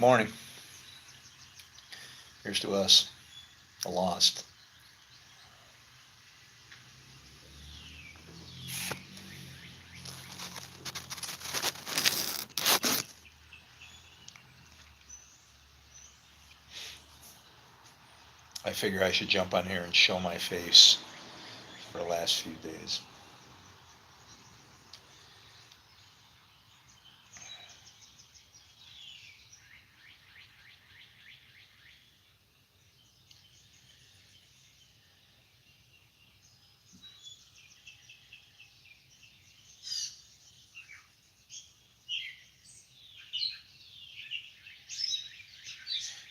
Morning. Here's to us, the lost. I figure I should jump on here and show my face for the last few days.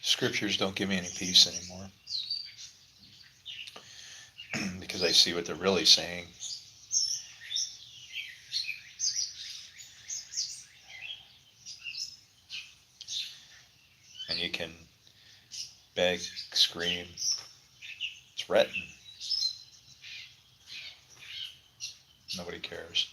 Scriptures don't give me any peace anymore because I see what they're really saying. And you can beg, scream, threaten. Nobody cares.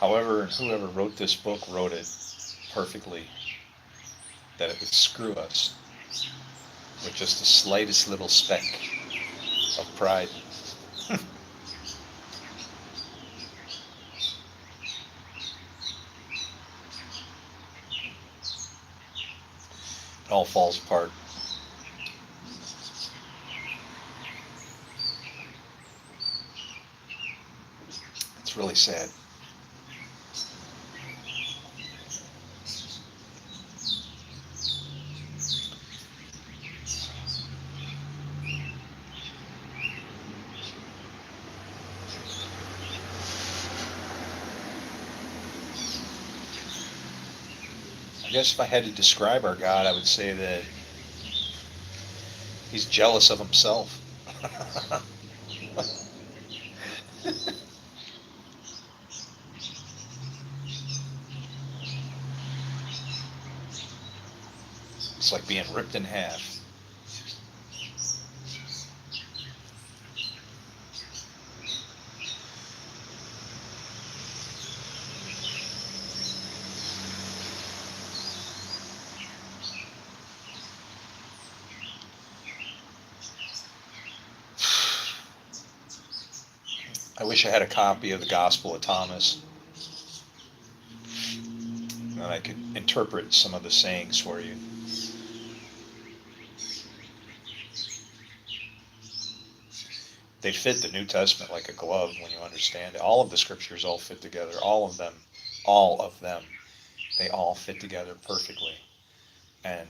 However, whoever wrote this book wrote it perfectly, that it would screw us with just the slightest little speck of pride. It all falls apart. It's really sad. I guess if I had to describe our God, I would say that he's jealous of himself. It's like being ripped in half. I wish I had a copy of the Gospel of Thomas, and I could interpret some of the sayings for you. They fit the New Testament like a glove when you understand it. All of the scriptures all fit together. All of them. All of them. They all fit together perfectly. And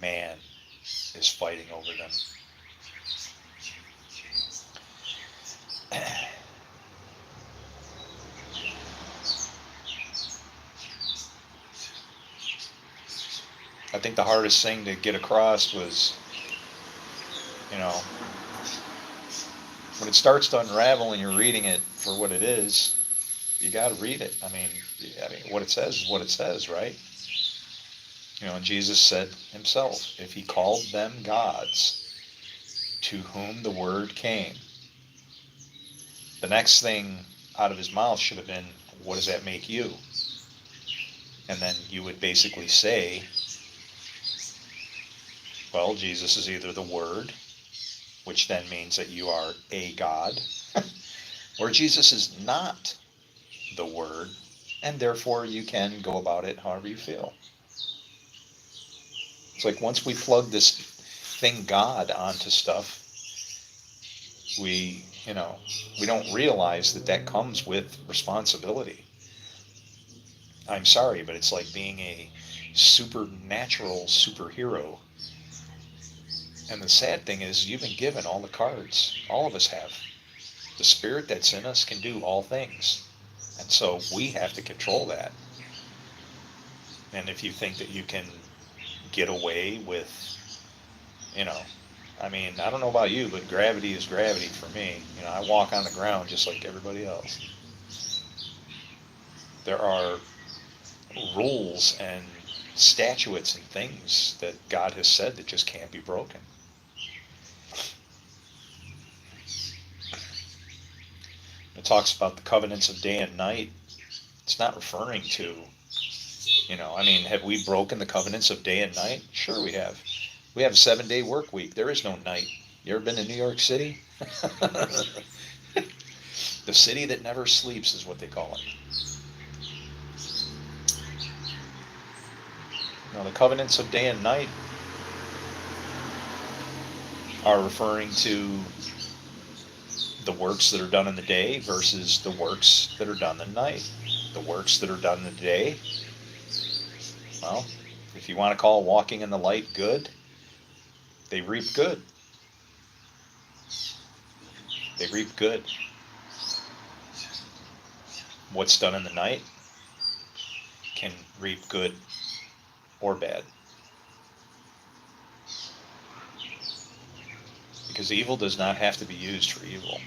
man is fighting over them. I think the hardest thing to get across was, when it starts to unravel and you're reading it for what it is, you got to read it. I mean, what it says is what it says, right? And Jesus said himself, if he called them gods to whom the word came, the next thing out of his mouth should have been, what does that make you? And then you would basically say, well, Jesus is either the Word, which then means that you are a God, or Jesus is not the Word, and therefore you can go about it however you feel. It's like once we plug this thing God onto stuff, we don't realize that comes with responsibility. I'm sorry, but it's like being a supernatural superhero. And the sad thing is, you've been given all the cards. All of us have. The spirit that's in us can do all things. And so we have to control that. And if you think that you can get away with, I don't know about you, but gravity is gravity for me. I walk on the ground just like everybody else. There are rules and statutes and things that God has said that just can't be broken. It talks about the covenants of day and night. It's not referring to, have we broken the covenants of day and night? Sure we have. We have a 7-day work week. There is no night. You ever been to New York City? The city that never sleeps is what they call it. Now, the covenants of day and night are referring to the works that are done in the day versus the works that are done in the night. The works that are done in the day, well, if you want to call walking in the light good, they reap good. They reap good. What's done in the night can reap good or bad. Because evil does not have to be used for evil.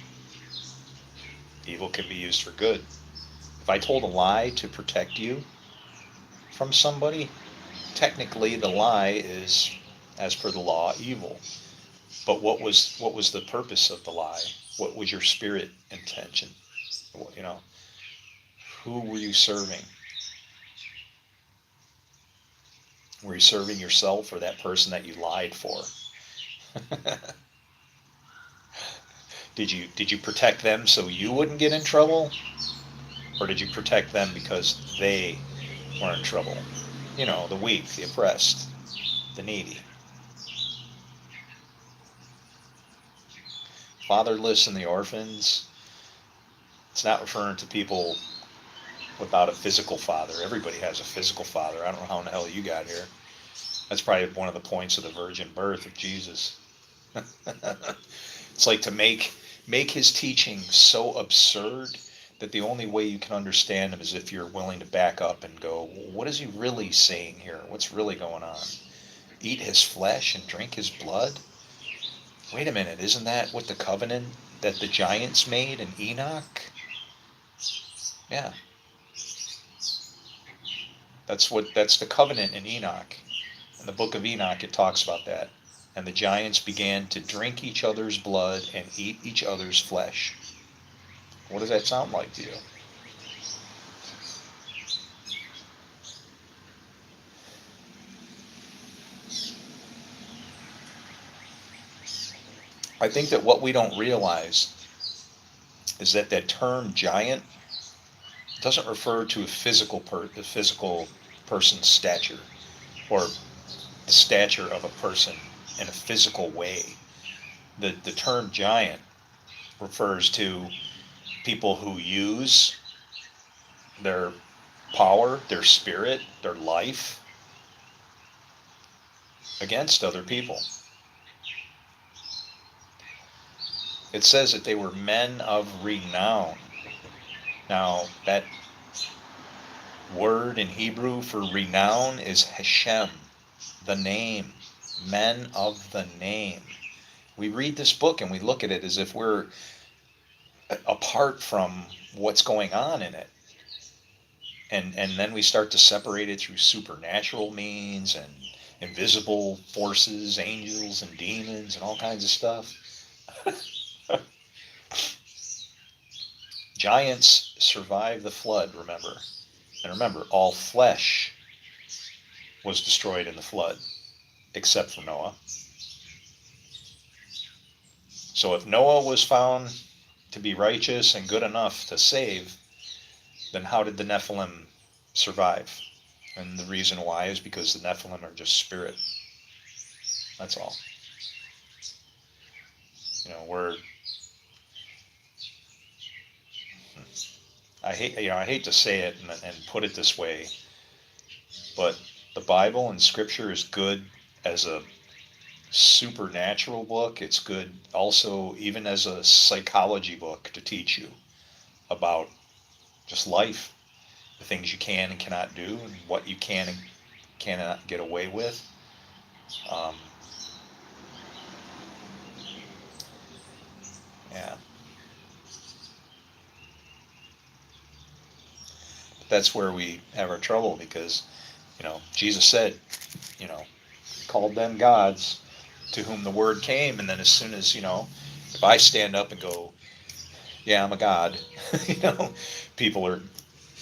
Evil can be used for good. If I told a lie to protect you from somebody, technically the lie is, as per the law, evil. But what was the purpose of the lie? What was your spirit intention? Who were you serving? Were you serving yourself or that person that you lied for? Did you protect them so you wouldn't get in trouble? Or did you protect them because they were in trouble? The weak, the oppressed, the needy. Fatherless and the orphans. It's not referring to people without a physical father. Everybody has a physical father. I don't know how in the hell you got here. That's probably one of the points of the virgin birth of Jesus. It's like to make his teaching so absurd that the only way you can understand him is if you're willing to back up and go, what is he really saying here? What's really going on? Eat his flesh and drink his blood? Wait a minute, isn't that what the covenant that the giants made in Enoch? Yeah. That's the covenant in Enoch. In the book of Enoch it talks about that. And the giants began to drink each other's blood and eat each other's flesh. What does that sound like to you? I think that what we don't realize is that term giant doesn't refer to a physical person's stature or the stature of a person in a physical way. The term giant refers to people who use their power, their spirit, their life against other people. It says that they were men of renown. Now, that word in Hebrew for renown is Hashem, the name, men of the name. We read this book and we look at it as if we're apart from what's going on in it. And then we start to separate it through supernatural means and invisible forces, angels and demons and all kinds of stuff. Giants survived the flood, remember. And remember, all flesh was destroyed in the flood, except for Noah. So if Noah was found to be righteous and good enough to save, then how did the Nephilim survive? And the reason why is because the Nephilim are just spirit. That's all. I hate to say it and put it this way, but the Bible and Scripture is good as a supernatural book. It's good also even as a psychology book to teach you about just life, the things you can and cannot do, and what you can and cannot get away with. Yeah. That's where we have our trouble because, Jesus said, you know, called them gods to whom the word came. And then as soon as, if I stand up and go, yeah, I'm a god, you know, people are,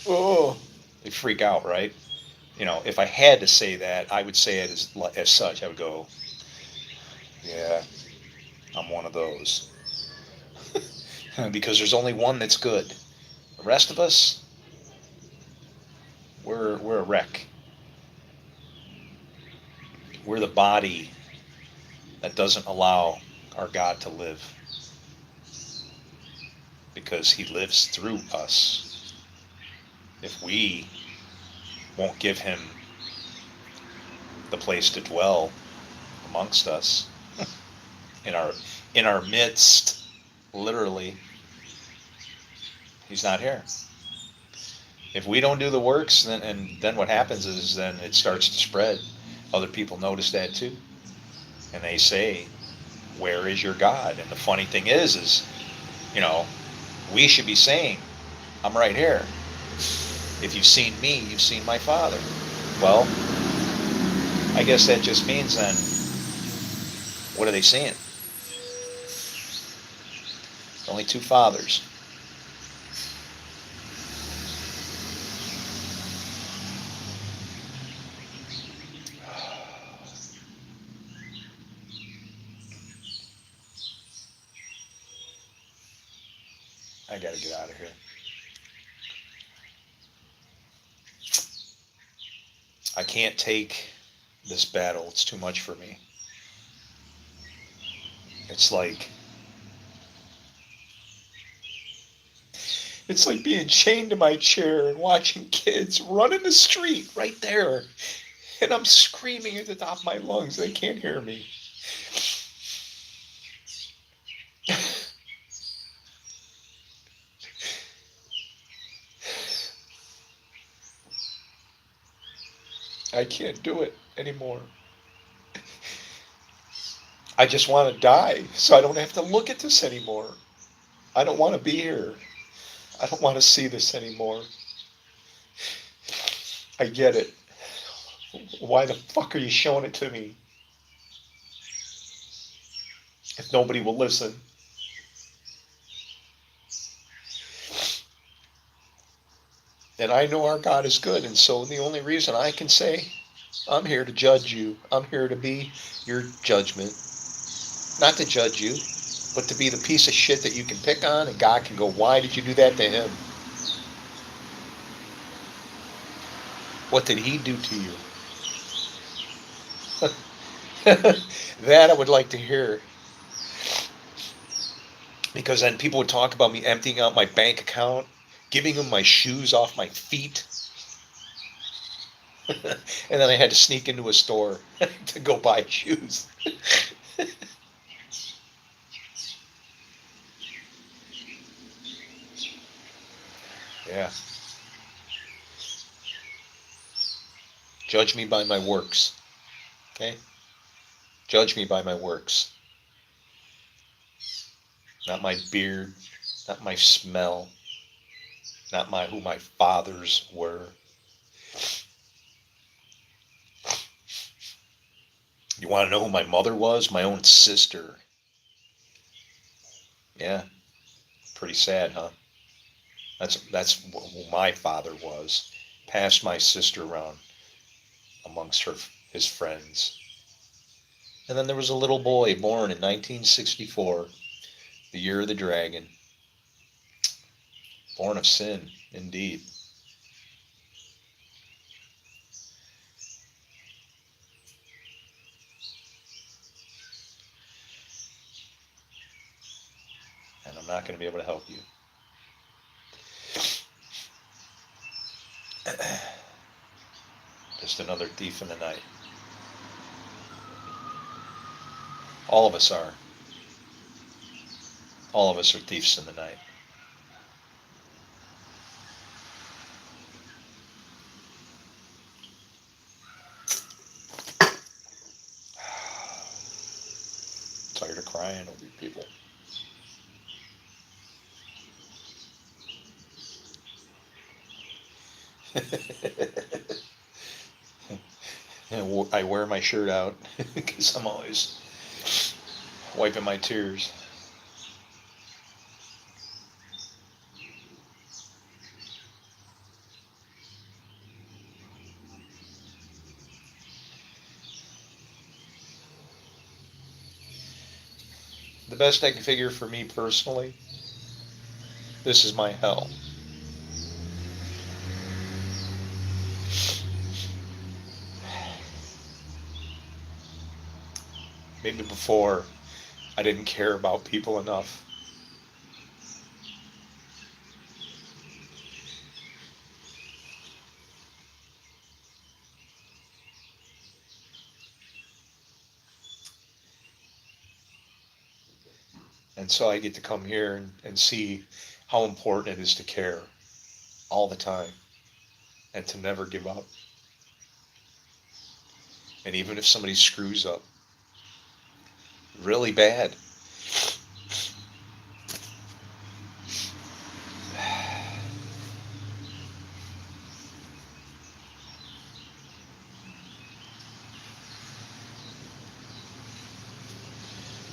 oh, they freak out, right? If I had to say that, I would say it as such. I would go, yeah, I'm one of those. Because there's only one that's good. The rest of us, we're a wreck. We're the body that doesn't allow our God to live because he lives through us. If we won't give him the place to dwell amongst us, in our in our midst, literally, he's not here. If we don't do the works, then what happens is then it starts to spread. Other people notice that too, and they say, "Where is your God?" And the funny thing is, you know, we should be saying, "I'm right here. If you've seen me, you've seen my Father." Well, I guess that just means then, what are they seeing? Only two fathers. I gotta get out of here. I can't take this battle. It's too much for me. It's like it's like being chained to my chair and watching kids run in the street right there. And I'm screaming at the top of my lungs. They can't hear me. I can't do it anymore. I just want to die so I don't have to look at this anymore. I don't want to be here. I don't want to see this anymore. I get it. Why the fuck are you showing it to me if nobody will listen? And I know our God is good, and so the only reason I can say, I'm here to judge you. I'm here to be your judgment. Not to judge you, but to be the piece of shit that you can pick on, and God can go, why did you do that to him? What did he do to you? That I would like to hear. Because then people would talk about me emptying out my bank account, giving them my shoes off my feet. And then I had to sneak into a store to go buy shoes. Yeah. Judge me by my works. Okay? Judge me by my works. Not my beard, not my smell, not my who my fathers were. You want to know who my mother was? My own sister. Yeah, pretty sad, huh? That's who my father was. Passed my sister around amongst his friends. And then there was a little boy born in 1964, the year of the dragon, born of sin, indeed. And I'm not going to be able to help you. Just another thief in the night. All of us are. All of us are thieves in the night. Tired of crying over people. And I wear my shirt out because I'm always wiping my tears. The best I can figure for me personally, this is my hell. Maybe before I didn't care about people enough. And so I get to come here and see how important it is to care all the time and to never give up. And even if somebody screws up really bad,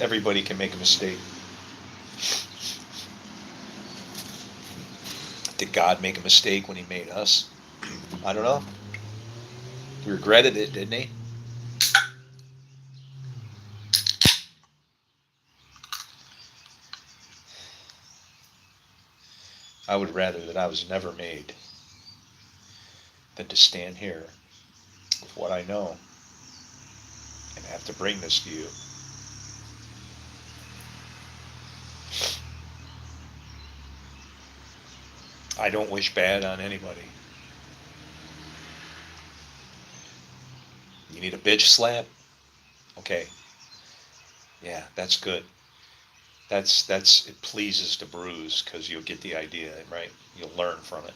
everybody can make a mistake. Did God make a mistake when he made us? I don't know. He regretted it, didn't he? I would rather that I was never made than to stand here with what I know and have to bring this to you. I don't wish bad on anybody. You need a bitch slap? Okay. Yeah, that's good. That's it pleases to bruise because you'll get the idea, right? You'll learn from it.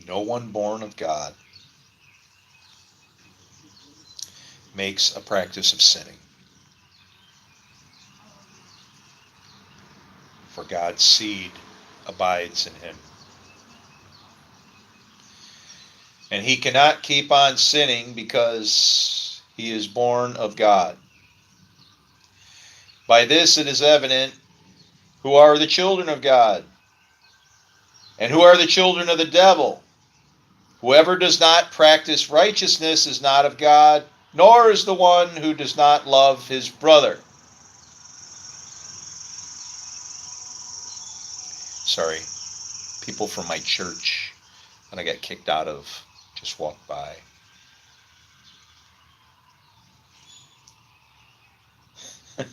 No one born of God makes a practice of sinning, for God's seed abides in him. And he cannot keep on sinning because he is born of God. By this it is evident who are the children of God and who are the children of the devil. Whoever does not practice righteousness is not of God, nor is the one who does not love his brother. Sorry, people from my church that I got kicked out of just walked by. I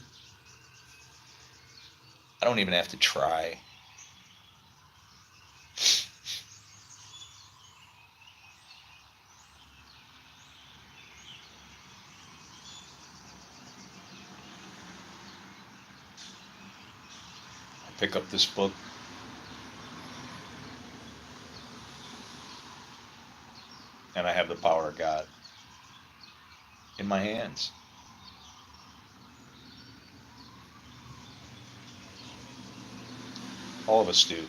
don't even have to try. I pick up this book and I have the power of God in my hands. All of us do.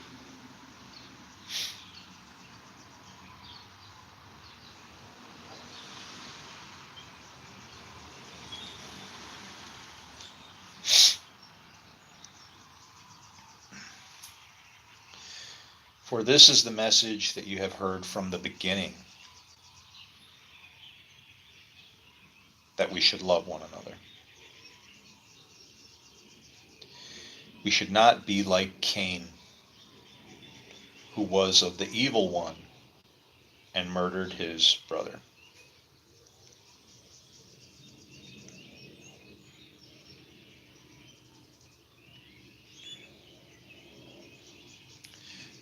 For this is the message that you have heard from the beginning, that we should love one another. We should not be like Cain, who was of the evil one and murdered his brother.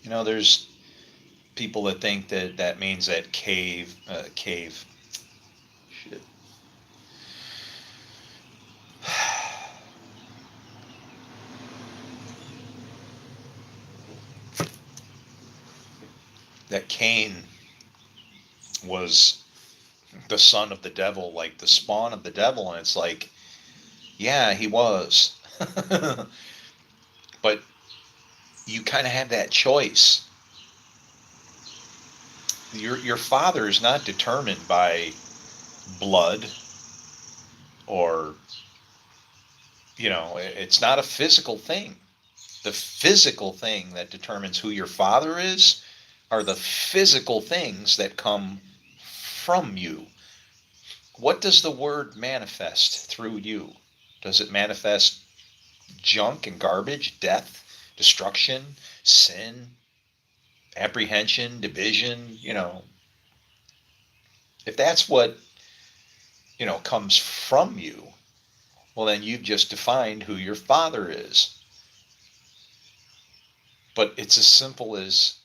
There's people that think that that means that shit, that Cain was the son of the devil, like the spawn of the devil, and it's like, yeah, he was. But you kind of have that choice. Your father is not determined by blood, or it's not a physical thing. The physical thing that determines who your father is are the physical things that come from you. What does the word manifest through you? Does it manifest junk and garbage, death, destruction, sin, apprehension, division? If that's what, comes from you, well, then you've just defined who your father is. But it's as simple as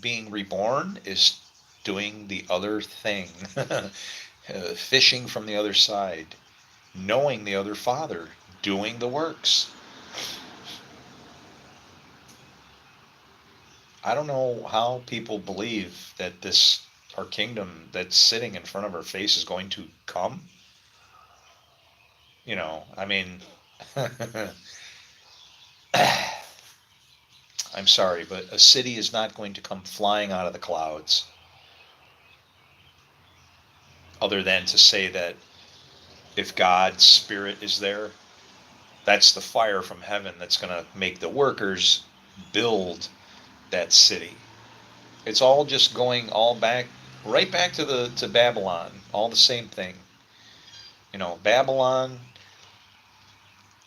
being reborn is doing the other thing, fishing from the other side, knowing the other father, doing the works. I don't know how people believe that our kingdom that's sitting in front of our face is going to come. I mean, I'm sorry, but a city is not going to come flying out of the clouds, other than to say that if God's spirit is there, that's the fire from heaven that's going to make the workers build that city. It's all just going all back, right back to Babylon, all the same thing. Babylon,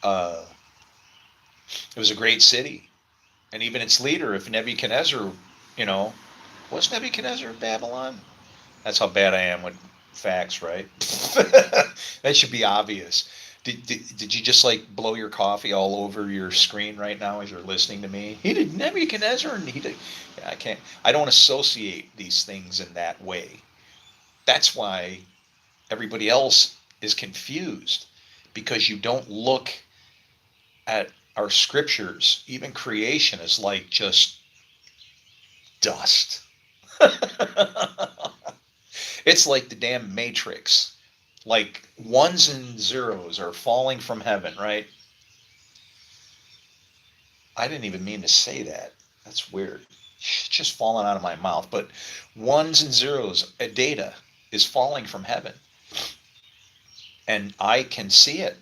uh, it was a great city, and even its leader, if Nebuchadnezzar, you know, was Nebuchadnezzar Babylon? That's how bad I am with facts, right? That should be obvious. Did you just like blow your coffee all over your screen right now as you're listening to me? He did Nebuchadnezzar, and he did. Yeah, I can't. I don't associate these things in that way. That's why everybody else is confused, because you don't look at our scriptures. Even creation is like just dust. It's like the damn Matrix. Like ones and zeros are falling from heaven, right? I didn't even mean to say that. That's weird. It's just falling out of my mouth. But ones and zeros, a data is falling from heaven. And I can see it.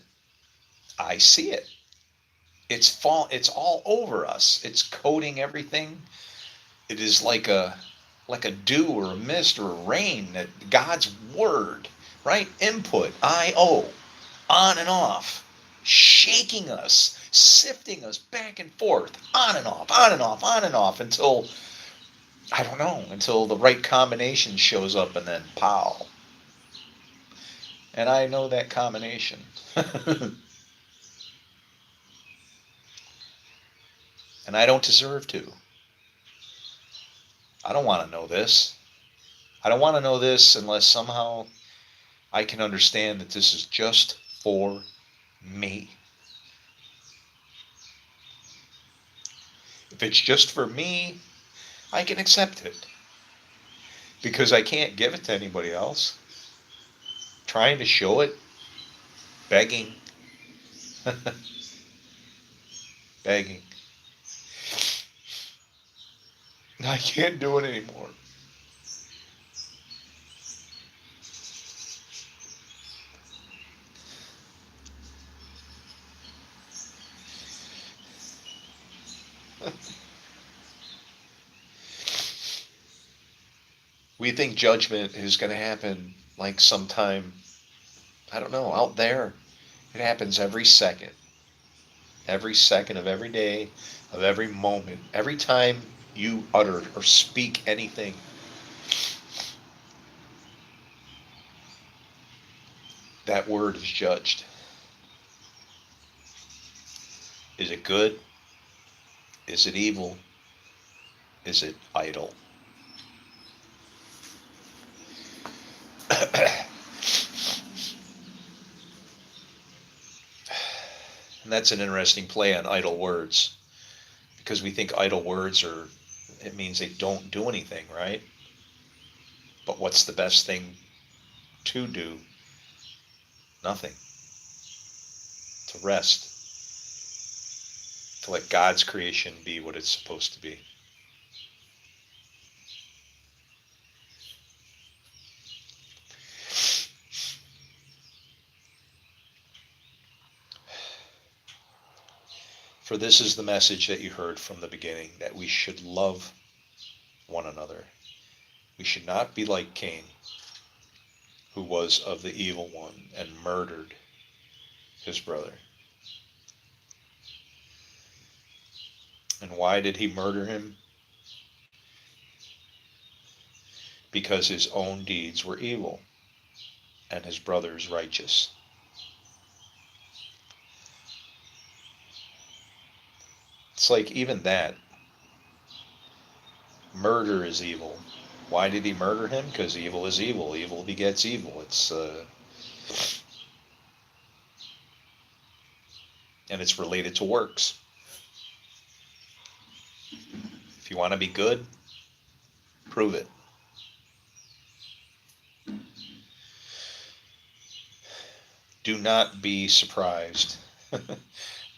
I see it. It's all over us. It's coating everything. It is like a dew or a mist or a rain, that God's word, right? Input, I-O, on and off, shaking us, sifting us back and forth, on and off, on and off, on and off, until, I don't know, until the right combination shows up, and then pow. And I know that combination. And I don't deserve to. I don't want to know this. I don't want to know this unless somehow I can understand that this is just for me. If it's just for me, I can accept it, because I can't give it to anybody else. Trying to show it, begging, begging. I can't do it anymore. We think judgment is going to happen like sometime, I don't know, out there. It happens every second of every day, of every moment, every time you utter or speak anything. That word is judged. Is it good? Is it evil? is it idle? And that's an interesting play on idle words, because we think idle words are, it means they don't do anything, right? But what's the best thing to do? Nothing. To rest. To let God's creation be what it's supposed to be. For this is the message that you heard from the beginning, that we should love one another. We should not be like Cain, who was of the evil one and murdered his brother. And why did he murder him? Because his own deeds were evil and his brother's righteous. It's like even that. Murder is evil. Why did he murder him? Because evil is evil. Evil begets evil. And it's related to works. If you want to be good, prove it. Do not be surprised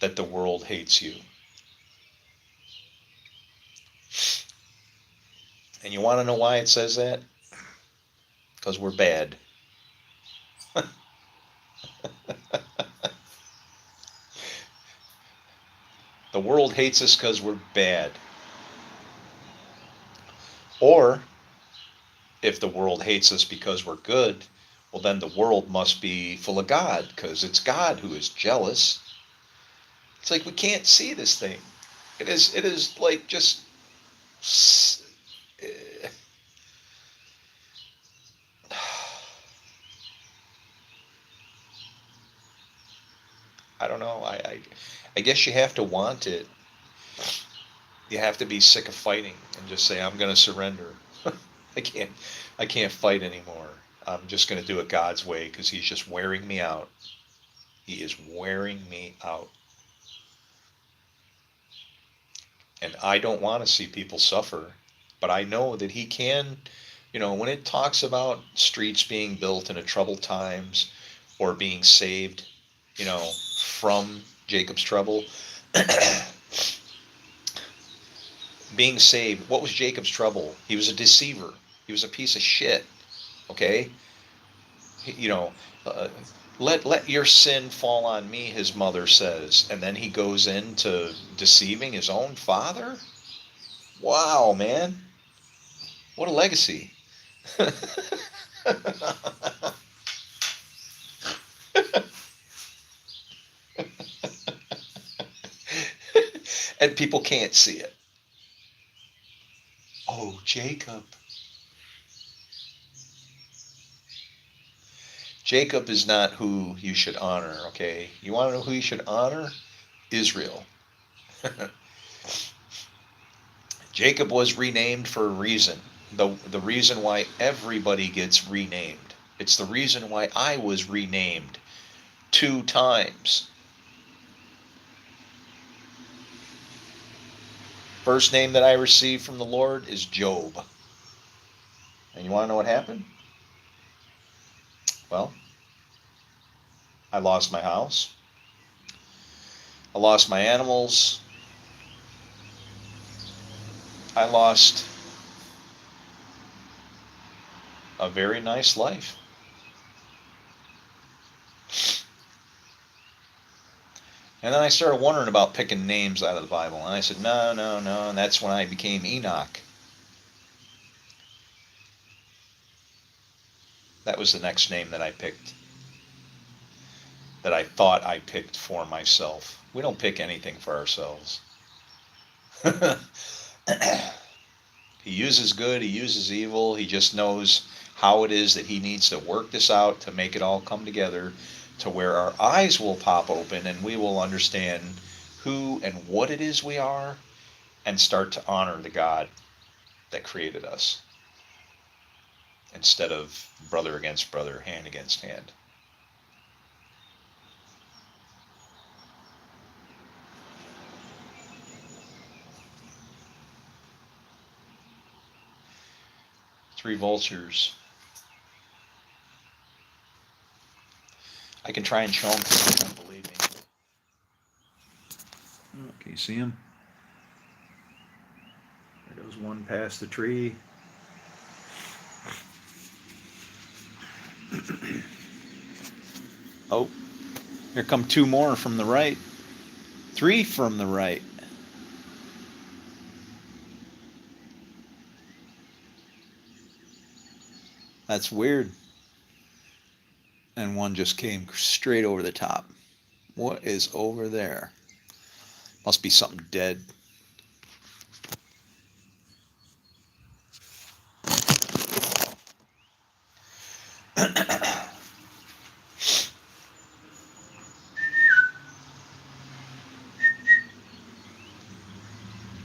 that the world hates you. And you want to know why it says that? Because we're bad. The world hates us because we're bad. Or, if the world hates us because we're good, well, then the world must be full of God, because it's God who is jealous. It's like we can't see this thing. It is like just, I don't know. I guess you have to want it. You have to be sick of fighting and just say, I'm going to surrender. I can't I can't fight anymore. I'm just going to do it God's way, because he's just wearing me out. He is wearing me out. And I don't want to see people suffer, but I know that he can, when it talks about streets being built in a troubled times, or being saved, from Jacob's trouble, being saved. What was Jacob's trouble? He was a deceiver. He was a piece of shit. Okay? You know, uh, let your sin fall on me, his mother says. And then he goes into deceiving his own father? Wow, man. What a legacy. And people can't see it. Oh, Jacob. Jacob is not who you should honor, okay? You want to know who you should honor? Israel. Jacob was renamed for a reason. The reason why everybody gets renamed. It's the reason why I was renamed 2 times. First name that I received from the Lord is Job. And you want to know what happened? Well, I lost my house. I lost my animals. I lost a very nice life. And then I started wondering about picking names out of the Bible. And I said, no, no, no. And that's when I became Enoch. That was the next name that I picked. That I thought I picked for myself. We don't pick anything for ourselves. He uses good, he uses evil. He just knows how it is that he needs to work this out to make it all come together, to where our eyes will pop open and we will understand who and what it is we are, and start to honor the God that created us, instead of brother against brother, hand against hand. Three vultures. I can try and show them because they don't believe me. Okay, see them? There goes one past the tree. Oh, here come two more from the right. Three from the right. That's weird. And one just came straight over the top. What is over there? Must be something dead.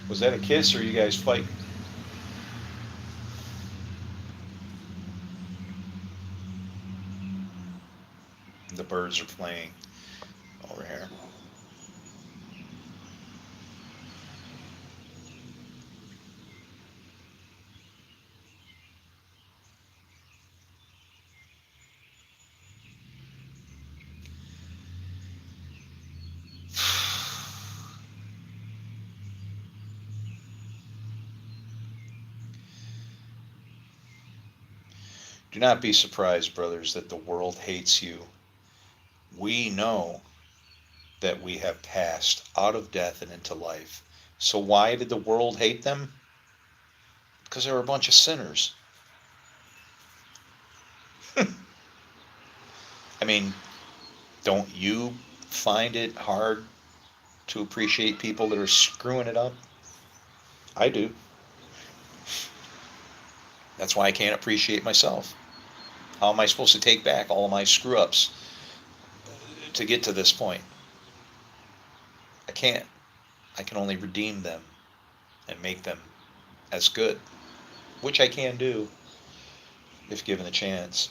Was that a kiss or are you guys fighting? The birds are playing over here. Do not be surprised, brothers, that the world hates you. We know that we have passed out of death and into life. So why did the world hate them? Because they were a bunch of sinners. I mean, don't you find it hard to appreciate people that are screwing it up? I do. That's why I can't appreciate myself. How am I supposed to take back all of my screw ups to get to this point? I can't. I can only redeem them and make them as good, which I can do if given a chance.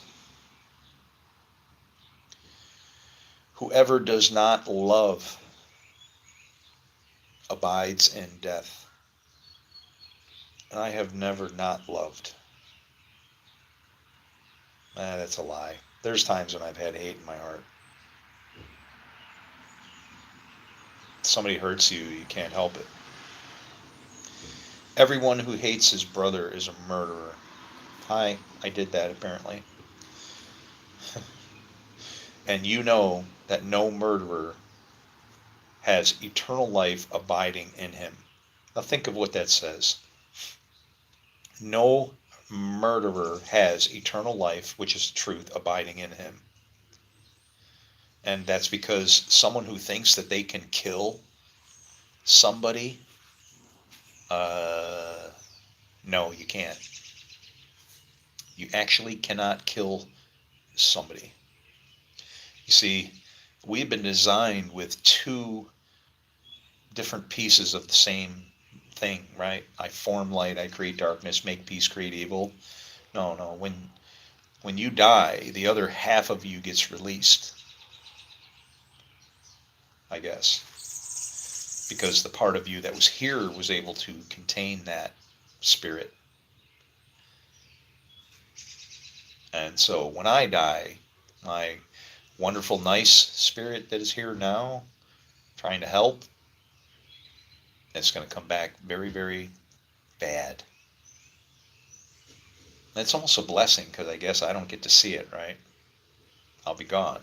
Whoever does not love abides in death. And I have never not loved. That's a lie. There's times when I've had hate in my heart. Somebody hurts you, you can't help it. Everyone who hates his brother is a murderer. Hi, I did that apparently. And you know that no murderer has eternal life abiding in him. Now think of what that says. No murderer has eternal life, which is the truth, abiding in him. And that's because someone who thinks that they can kill somebody, no, you can't. You actually cannot kill somebody. You see, we've been designed with two different pieces of the same thing, right? I form light, I create darkness, make peace, create evil. No. When you die, the other half of you gets released, I guess, because the part of you that was here was able to contain that spirit. And so when I die, my wonderful, nice spirit that is here now, trying to help, it's going to come back very, very bad. And it's almost a blessing because I guess I don't get to see it, right? I'll be gone.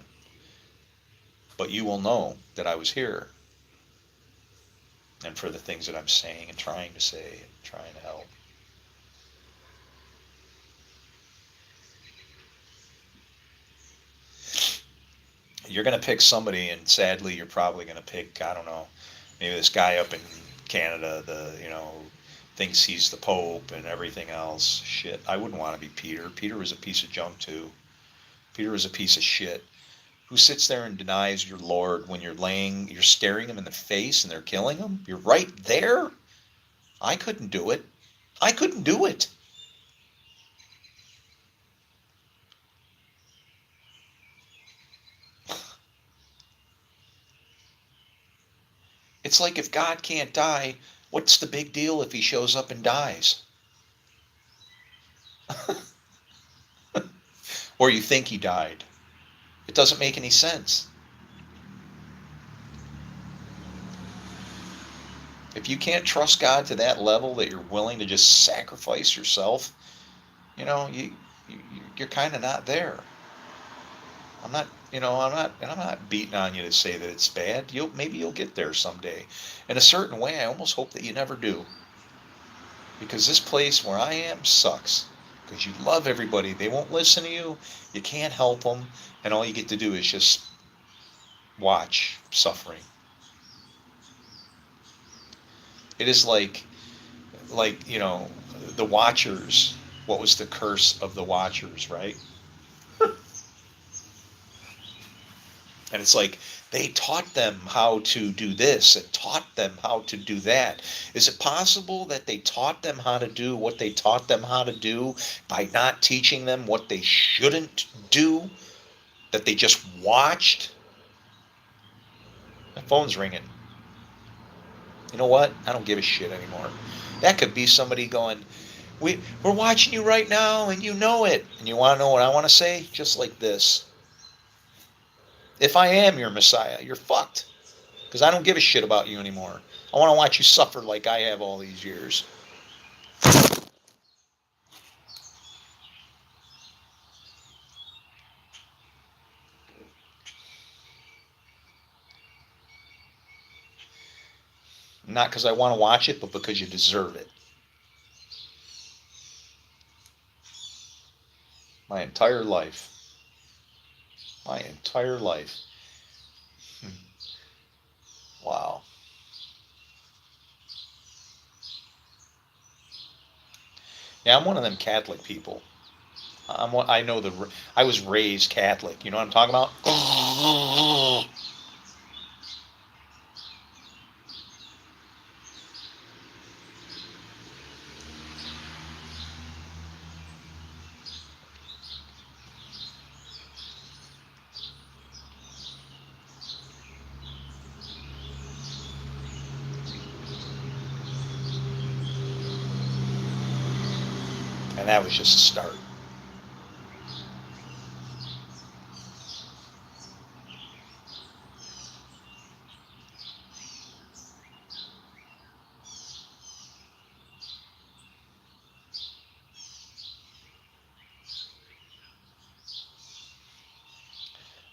But you will know that I was here. And for the things that I'm saying and trying to say and trying to help. You're going to pick somebody, and sadly, you're probably going to pick, I don't know, maybe this guy up in Canada, thinks he's the Pope and everything else. Shit, I wouldn't want to be Peter. Peter was a piece of junk too. Peter was a piece of shit. Who sits there and denies your Lord when you're staring him in the face and they're killing him? You're right there. I couldn't do it. I couldn't do it. It's like if God can't die, what's the big deal if he shows up and dies? Or you think he died. It doesn't make any sense. If you can't trust God to that level that you're willing to just sacrifice yourself, you you're kind of not there. I'm not beating on you to say that it's bad. Maybe you'll get there someday. In a certain way, I almost hope that you never do, because this place where I am sucks. Because you love everybody, they won't listen to you. You can't help them, and all you get to do is just watch suffering. It is like the Watchers. What was the curse of the Watchers, right? And it's like they taught them how to do this and taught them how to do that. Is it possible that they taught them how to do what they taught them how to do by not teaching them what they shouldn't do? That they just watched? My phone's ringing. You know what? I don't give a shit anymore. That could be somebody going, we're watching you right now and you know it. And you want to know what I want to say? Just like this. If I am your Messiah, you're fucked. Because I don't give a shit about you anymore. I want to watch you suffer like I have all these years. Not because I want to watch it, but because you deserve it. My entire life. My entire life. Wow. Yeah, I'm one of them Catholic people. I know I was raised Catholic. You know what I'm talking about? And that was just a start.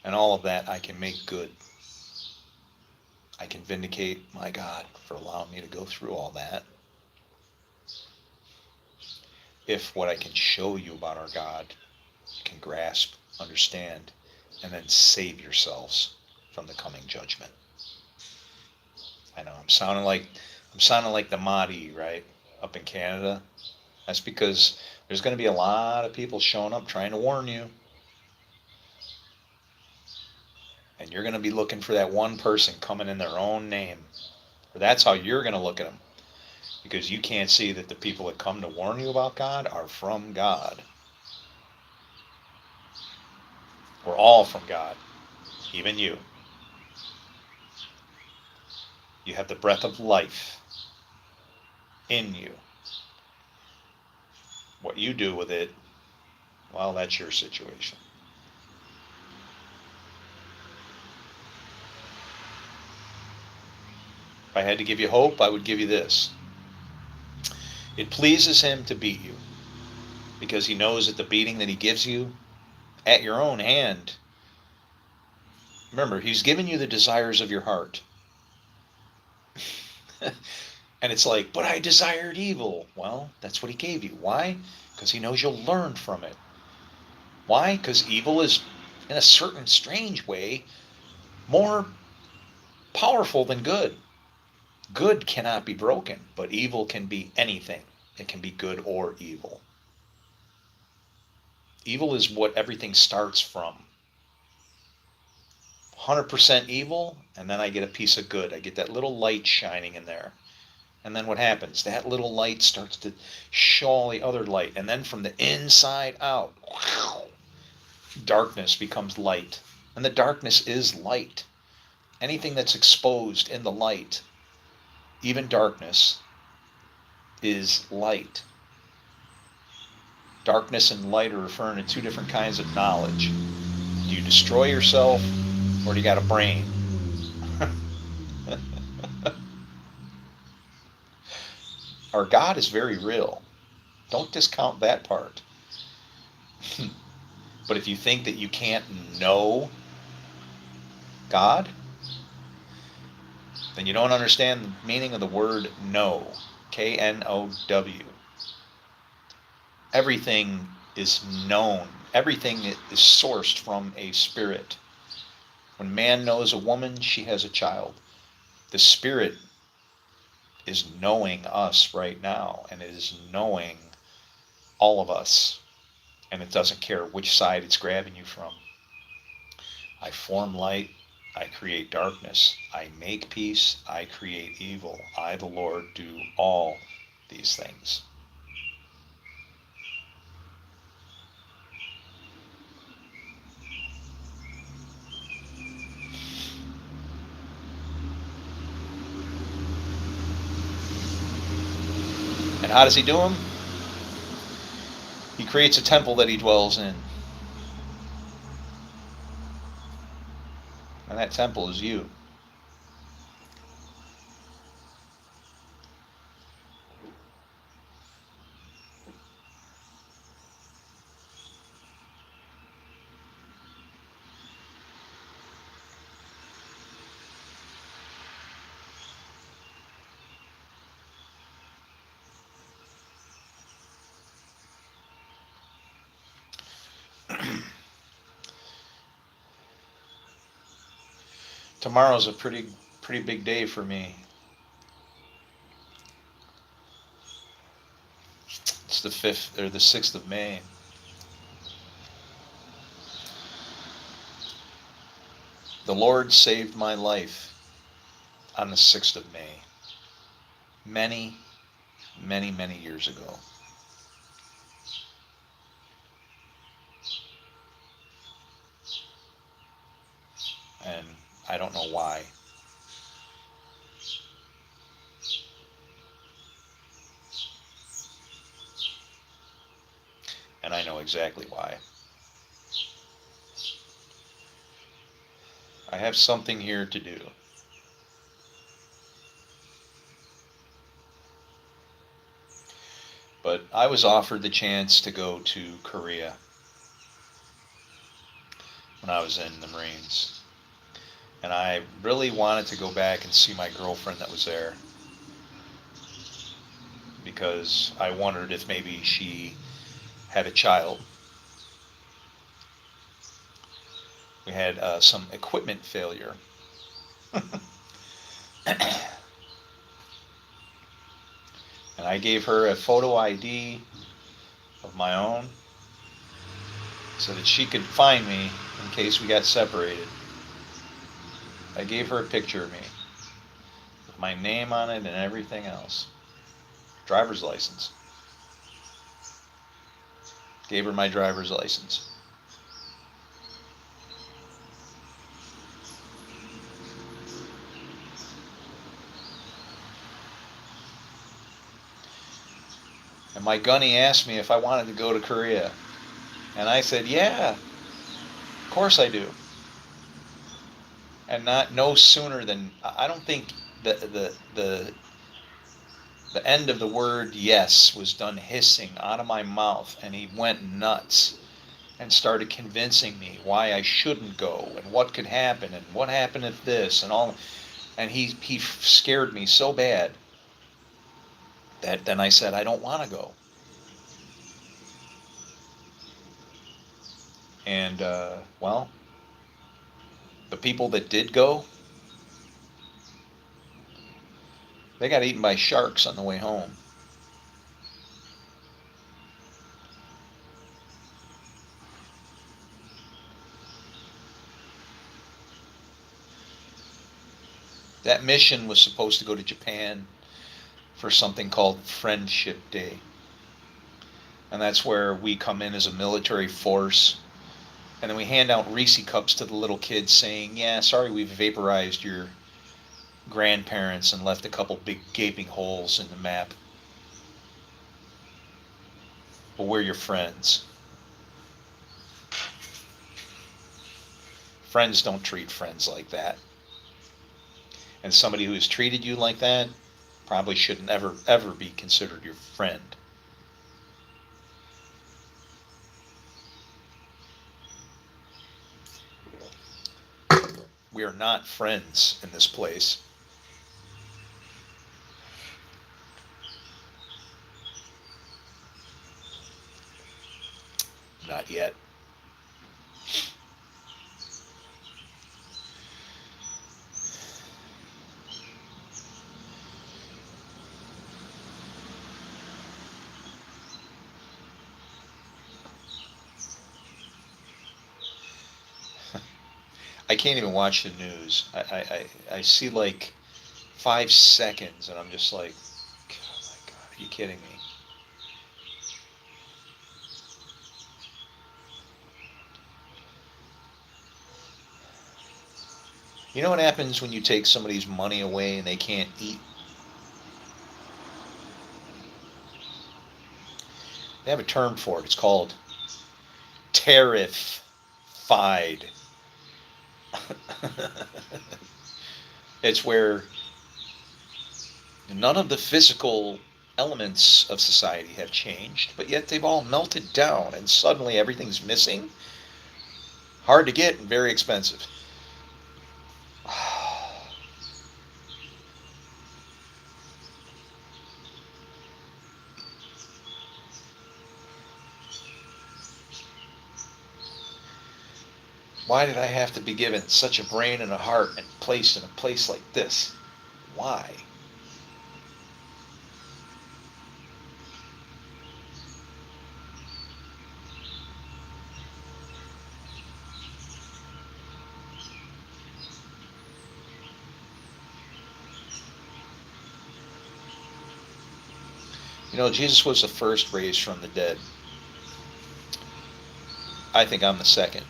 And all of that I can make good. I can vindicate my God for allowing me to go through all that. If what I can show you about our God you can grasp, understand, and then save yourselves from the coming judgment. I know I'm sounding like the Mahdi, right? Up in Canada. That's because there's going to be a lot of people showing up trying to warn you. And you're going to be looking for that one person coming in their own name. Or that's how you're going to look at them. Because you can't see that the people that come to warn you about God are from God. We're all from God. Even you. You have the breath of life in you. What you do with it, well, that's your situation. If I had to give you hope, I would give you this. It pleases him to beat you because he knows that the beating that he gives you at your own hand, remember, he's given you the desires of your heart. And it's like, but I desired evil. Well, that's what he gave you. Why? Because he knows you'll learn from it. Why? Because evil is, in a certain strange way, more powerful than good. Good cannot be broken, but evil can be anything. It can be good or evil. Evil is what everything starts from. 100% evil, and then I get a piece of good. I get that little light shining in there. And then what happens? That little light starts to show the other light. And then from the inside out, darkness becomes light. And the darkness is light. Anything that's exposed in the light, even darkness, is light. Darkness and light are referring to two different kinds of knowledge. Do you destroy yourself, or do you got a brain? Our God is very real. Don't discount that part. But if you think that you can't know God, then you don't understand the meaning of the word know. K-N-O-W. Everything is known. Everything is sourced from a spirit. When man knows a woman, she has a child. The spirit is knowing us right now, and it is knowing all of us, and it doesn't care which side it's grabbing you from. I form light, I create darkness, I make peace, I create evil. I, the Lord, do all these things. And how does he do them? He creates a temple that he dwells in. And that temple is you. Tomorrow's a pretty big day for me. It's the 5th or the 6th of May. The Lord saved my life on the 6th of May. Many, many, many years ago. And I don't know why. And I know exactly why. I have something here to do. But I was offered the chance to go to Korea when I was in the Marines. And I really wanted to go back and see my girlfriend that was there, because I wondered if maybe she had a child. We had some equipment failure. And I gave her a photo ID of my own so that she could find me in case we got separated. I gave her a picture of me with my name on it and everything else. Driver's license. Gave her my driver's license. And my gunny asked me if I wanted to go to Korea. And I said, yeah, of course I do. And no sooner than, I don't think the end of the word yes was done hissing out of my mouth, and he went nuts and started convincing me why I shouldn't go and what could happen and what happened if this and all. And he scared me so bad that then I said, I don't want to go. And, well, the people that did go, they got eaten by sharks on the way home. That mission was supposed to go to Japan for something called Friendship Day. And that's where we come in as a military force. And then we hand out Reese cups to the little kids saying, yeah, sorry we've vaporized your grandparents and left a couple big gaping holes in the map. But we're your friends. Friends don't treat friends like that. And somebody who has treated you like that probably shouldn't ever be considered your friend. We are not friends in this place. Not yet. I can't even watch the news. I see like 5 seconds and I'm just like, oh my God, are you kidding me? You know what happens when you take somebody's money away and they can't eat? They have a term for it. It's called tariff-fied. It's where none of the physical elements of society have changed, but yet they've all melted down and suddenly everything's missing. Hard to get and very expensive. Why did I have to be given such a brain and a heart and placed in a place like this? Why? You know, Jesus was the first raised from the dead. I think I'm the second.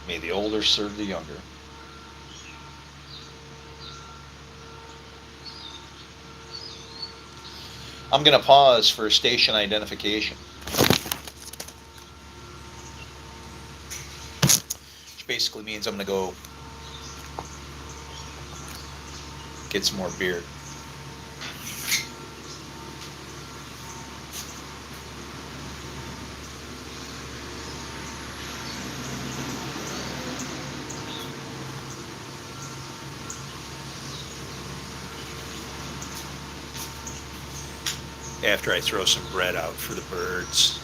May the older serve the younger. I'm going to pause for station identification, which basically means I'm going to go get some more beer. After I throw some bread out for the birds.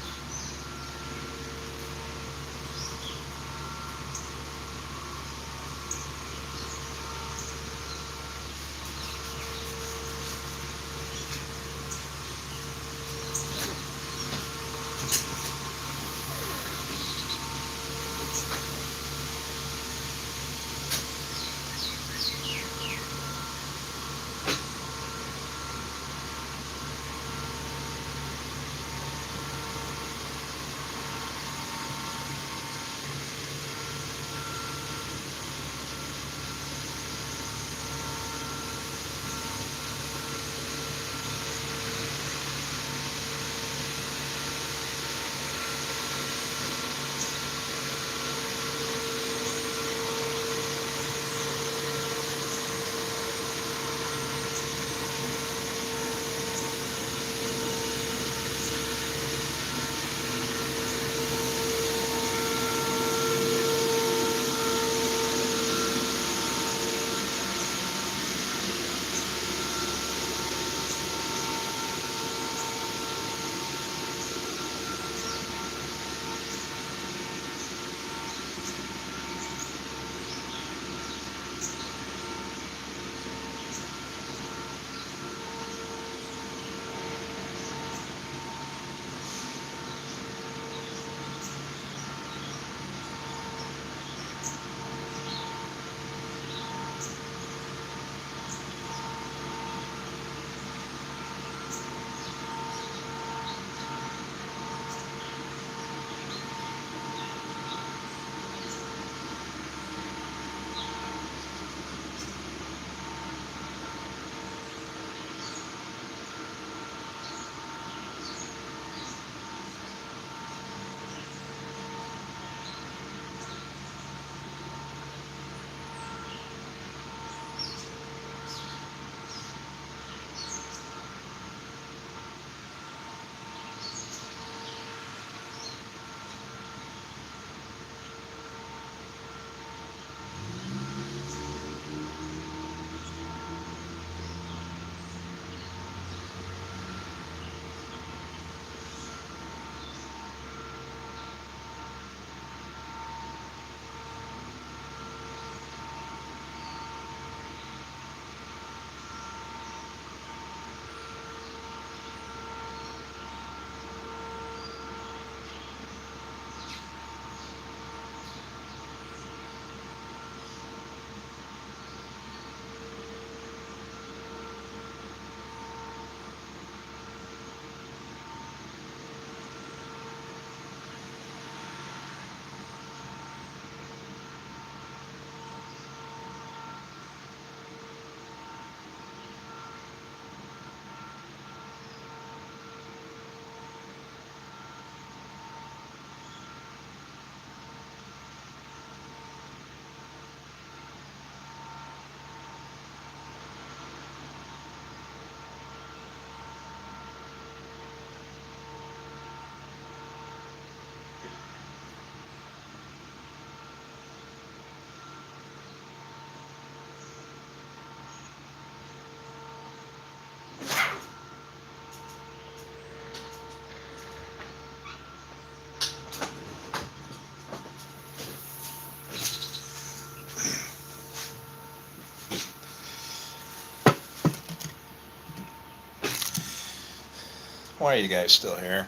Why are you guys still here?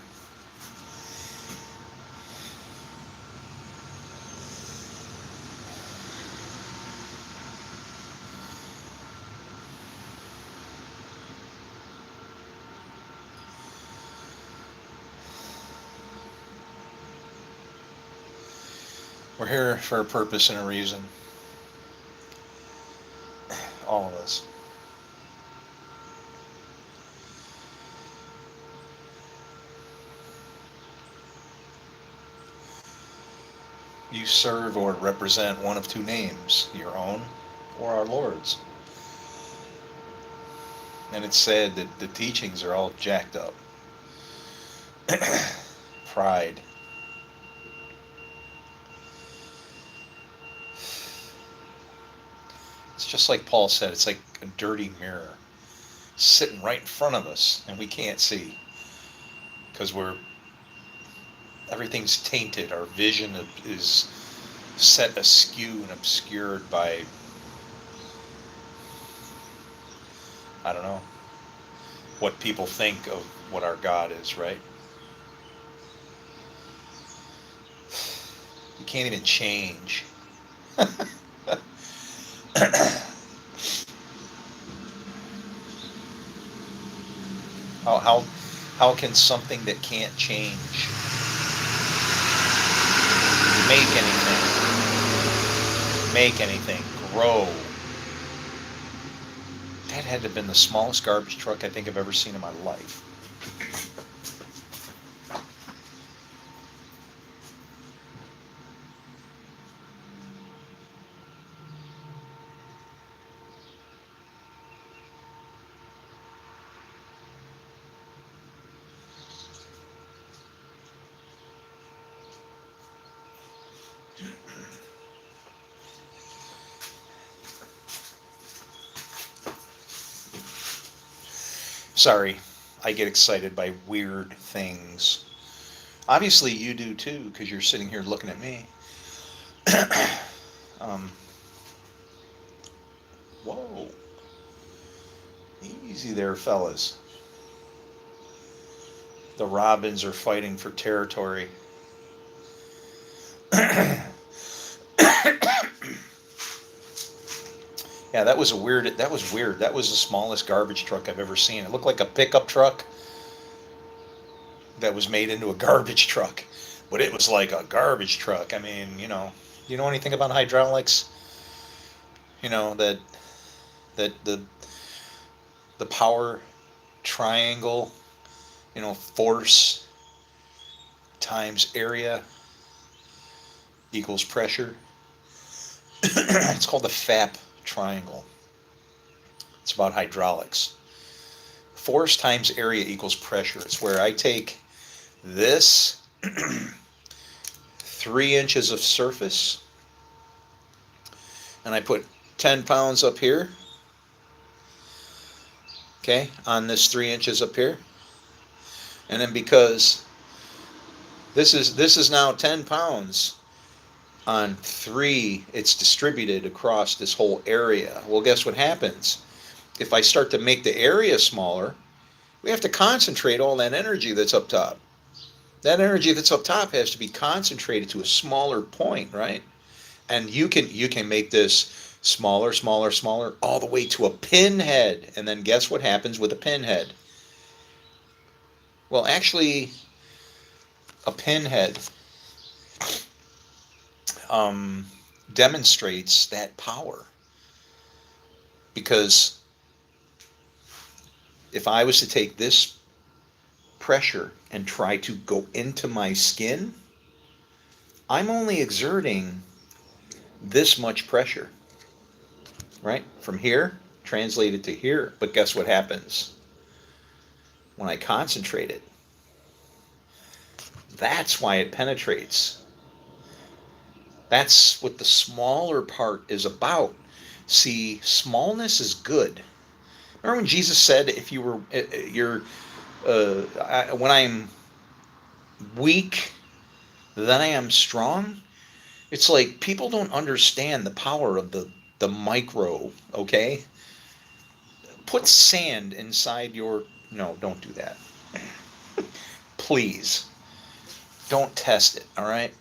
We're here for a purpose and a reason. All of us. You serve or represent one of two names, your own or our Lord's. And it's said that the teachings are all jacked up. Pride. It's just like Paul said, it's like a dirty mirror sitting right in front of us and we can't see because everything's tainted. Our vision is set askew and obscured by, I don't know, what people think of what our God is, right? You can't even change. how, how, how can something that can't change make anything, grow? That had to have been the smallest garbage truck I think I've ever seen in my life. Sorry, I get excited by weird things. Obviously, you do too, because you're sitting here looking at me. um, whoa. Easy there, fellas. The Robins are fighting for territory. Yeah, that was weird. That was weird. That was the smallest garbage truck I've ever seen. It looked like a pickup truck that was made into a garbage truck, but it was like a garbage truck. I mean, you know anything about hydraulics? You know that the power triangle, force times area equals pressure. It's called the FAP triangle. It's about hydraulics. Force times area equals pressure. It's where I take this 3 inches of surface and I put 10 pounds up here, okay, on this 3 inches up here. And then because this is now 10 pounds on 3, it's distributed across this whole area. Well, guess what happens? If I start to make the area smaller, we have to concentrate all that energy that's up top. That energy that's up top has to be concentrated to a smaller point, right? And you can make this smaller, smaller, smaller, all the way to a pinhead. And then guess what happens with a pinhead? Well, actually, a pinhead demonstrates that power. Because if I was to take this pressure and try to go into my skin, I'm only exerting this much pressure, right? From here, translated to here. But guess what happens? When I concentrate it, that's why it penetrates. That's what the smaller part is about. See, smallness is good. Remember when Jesus said, "If you were, when I'm weak, then I am strong." It's like people don't understand the power of the micro. Okay, put sand inside your. No, don't do that. please don't test it. All right.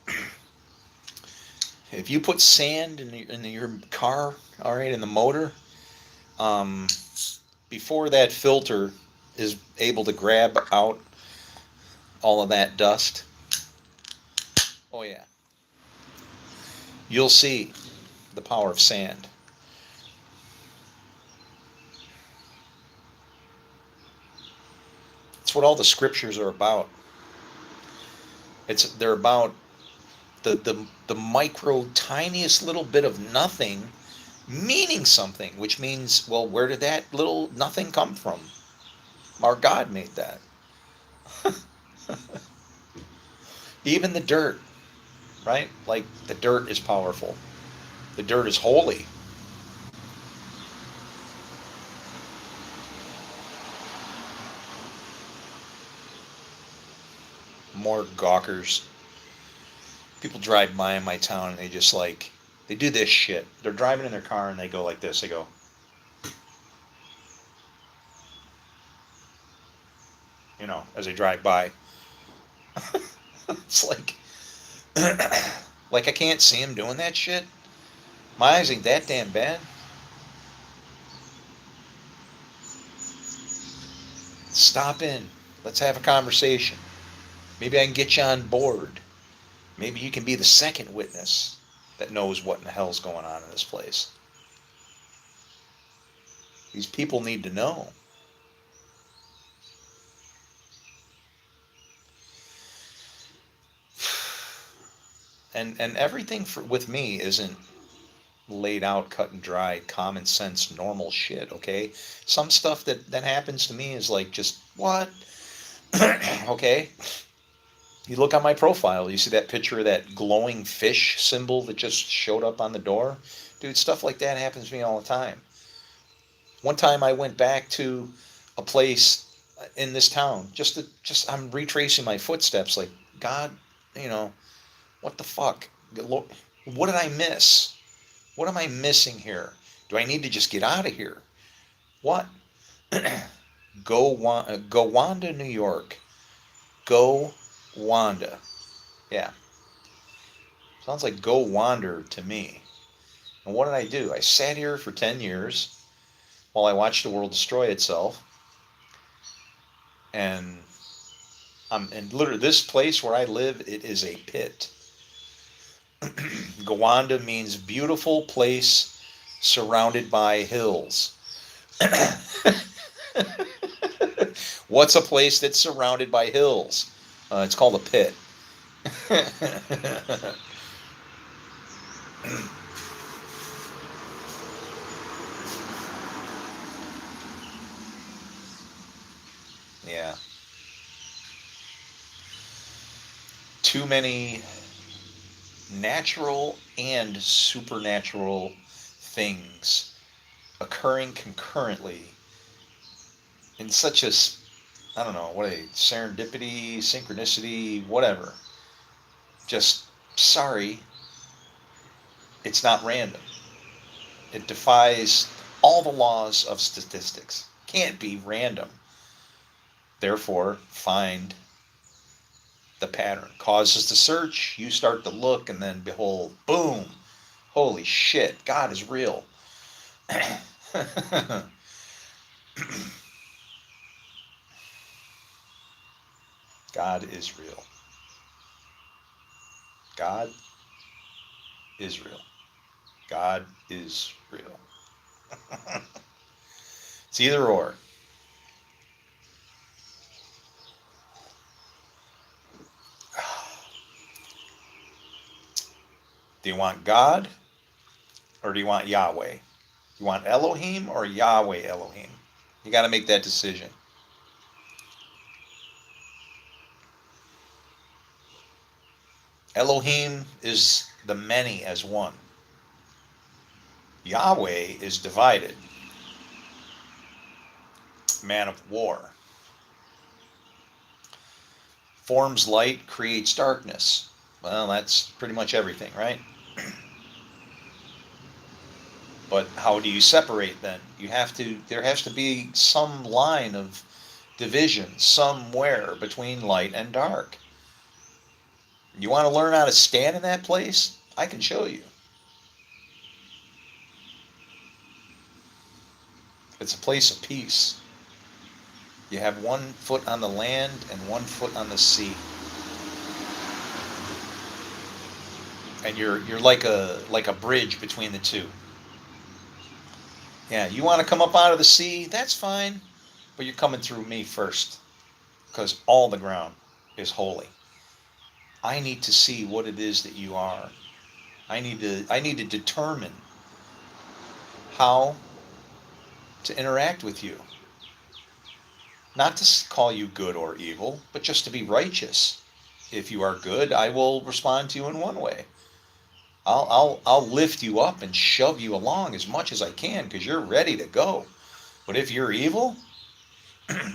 If you put sand in your car, all right, in the motor, um, before that filter is able to grab out all of that dust, oh yeah, you'll see the power of sand. It's what all the scriptures are about. They're about the micro tiniest little bit of nothing meaning something, which means, well, where did that little nothing come from? Our God made that. Even the dirt, right? Like the dirt is powerful. The dirt is holy. More gawkers. People drive by in my town and they just like, they do this shit. They're driving in their car and they go like this. They go, as they drive by. It's like, like I can't see them doing that shit. My eyes ain't that damn bad. Stop in. Let's have a conversation. Maybe I can get you on board. Maybe you can be the second witness that knows what in the hell's going on in this place. These people need to know. And everything with me isn't laid out, cut and dry, common sense, normal shit, okay? Some stuff that happens to me is like, just, what? Okay? You look on my profile, you see that picture of that glowing fish symbol that just showed up on the door? Dude, stuff like that happens to me all the time. One time I went back to a place in this town, just I'm retracing my footsteps, like, God, what the fuck? What did I miss? What am I missing here? Do I need to just get out of here? What? Go Wanda, New York. Go Wanda. Yeah. Sounds like go wander to me. And what did I do? I sat here for 10 years while I watched the world destroy itself. And and literally this place where I live, it is a pit. Gowanda means beautiful place surrounded by hills. What's a place that's surrounded by hills? It's called a pit. Yeah. Too many natural and supernatural things occurring concurrently in such a, I don't know, what a serendipity, synchronicity, whatever. Just, sorry, it's not random. It defies all the laws of statistics. Can't be random. Therefore, find the pattern. Causes to search, you start to look, and then behold, boom, holy shit, God is real. God is real. God is real. God is real. It's either or. Do you want God or do you want Yahweh? You want Elohim or Yahweh Elohim? You got to make that decision. Elohim is the many as one. Yahweh is divided. Man of war. Forms light, creates darkness. Well, that's pretty much everything, right? But how do you separate then? There has to be some line of division somewhere between light and dark. You want to learn how to stand in that place? I can show you. It's a place of peace. You have one foot on the land and one foot on the sea. And you're like a bridge between the two. Yeah, you want to come up out of the sea? That's fine, but you're coming through me first because all the ground is holy. I need to see what it is that you are. I need to determine how to interact with you. Not to call you good or evil, but just to be righteous. If you are good, I will respond to you in one way. I'll lift you up and shove you along as much as I can because you're ready to go. But if you're evil,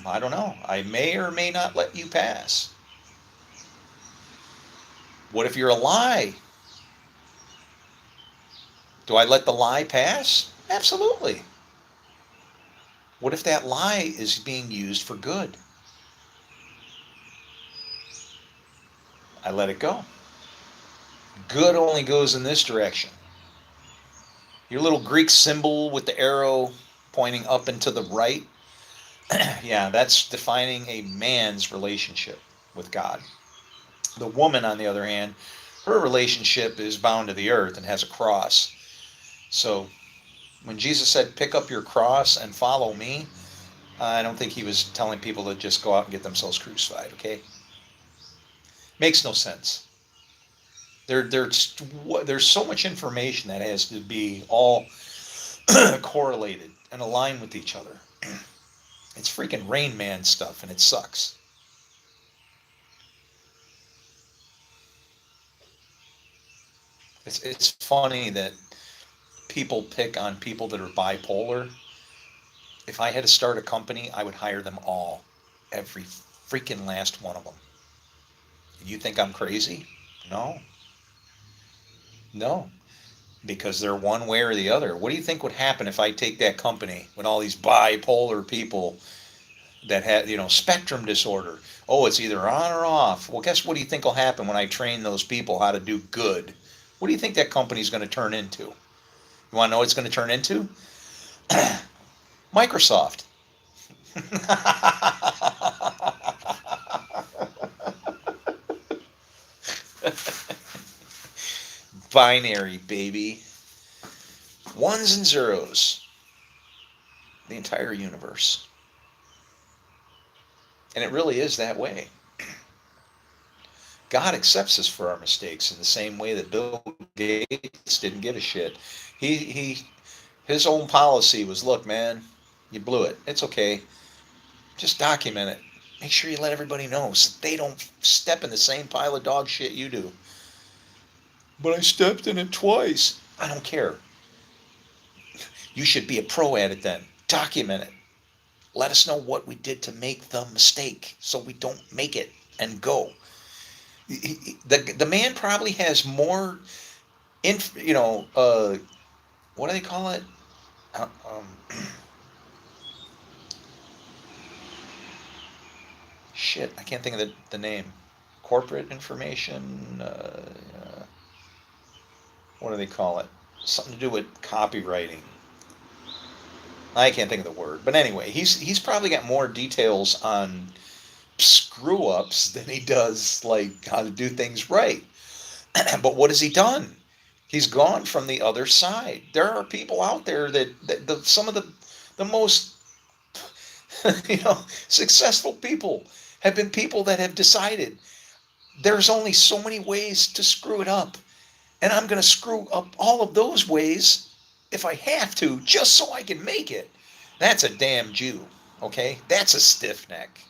I don't know. I may or may not let you pass. What if you're a lie? Do I let the lie pass? Absolutely. What if that lie is being used for good? I let it go. Good only goes in this direction. Your little Greek symbol with the arrow pointing up and to the right, yeah, that's defining a man's relationship with God. The woman, on the other hand, her relationship is bound to the earth and has a cross. So when Jesus said, pick up your cross and follow me, I don't think he was telling people to just go out and get themselves crucified, okay? Makes no sense. There's so much information that has to be all correlated and aligned with each other. It's freaking Rain Man stuff, and it sucks. It's funny that people pick on people that are bipolar. If I had to start a company, I would hire them all, every freaking last one of them. You think I'm crazy? No, no, because they're one way or the other. What do you think would happen if I take that company with all these bipolar people that have, spectrum disorder? Oh, it's either on or off. Well, guess what do you think will happen when I train those people how to do good? What do you think that company's going to turn into? You want to know what it's going to turn into? Microsoft. Binary, baby. Ones and zeros. The entire universe. And it really is that way. God accepts us for our mistakes in the same way that Bill Gates didn't give a shit. He his own policy was, look, man, you blew it. It's okay. Just document it. Make sure you let everybody know so they don't step in the same pile of dog shit you do. But I stepped in it twice. I don't care. You should be a pro at it then. Document it. Let us know what we did to make the mistake so we don't make it and go. The man probably has more, what do they call it? Uh, um, shit, I can't think of the name. Corporate information. What do they call it? Something to do with copywriting. I can't think of the word, but anyway, he's probably got more details on screw ups than he does like how to do things right. But what has he done? He's gone from the other side. There are people out there that some of the most successful people have been people that have decided there's only so many ways to screw it up, and I'm going to screw up all of those ways if I have to, just so I can make it. That's a damn Jew, okay? That's a stiff neck.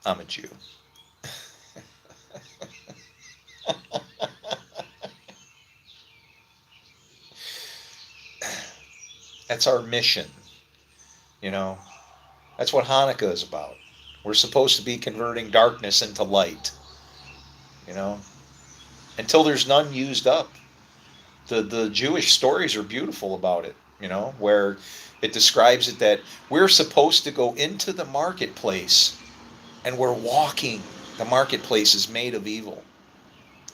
I'm a Jew. That's our mission, you know. That's what Hanukkah is about. We're supposed to be converting darkness into light. you know, until there's none used up. The Jewish stories are beautiful about it, where it describes it that we're supposed to go into the marketplace and we're walking. The marketplace is made of evil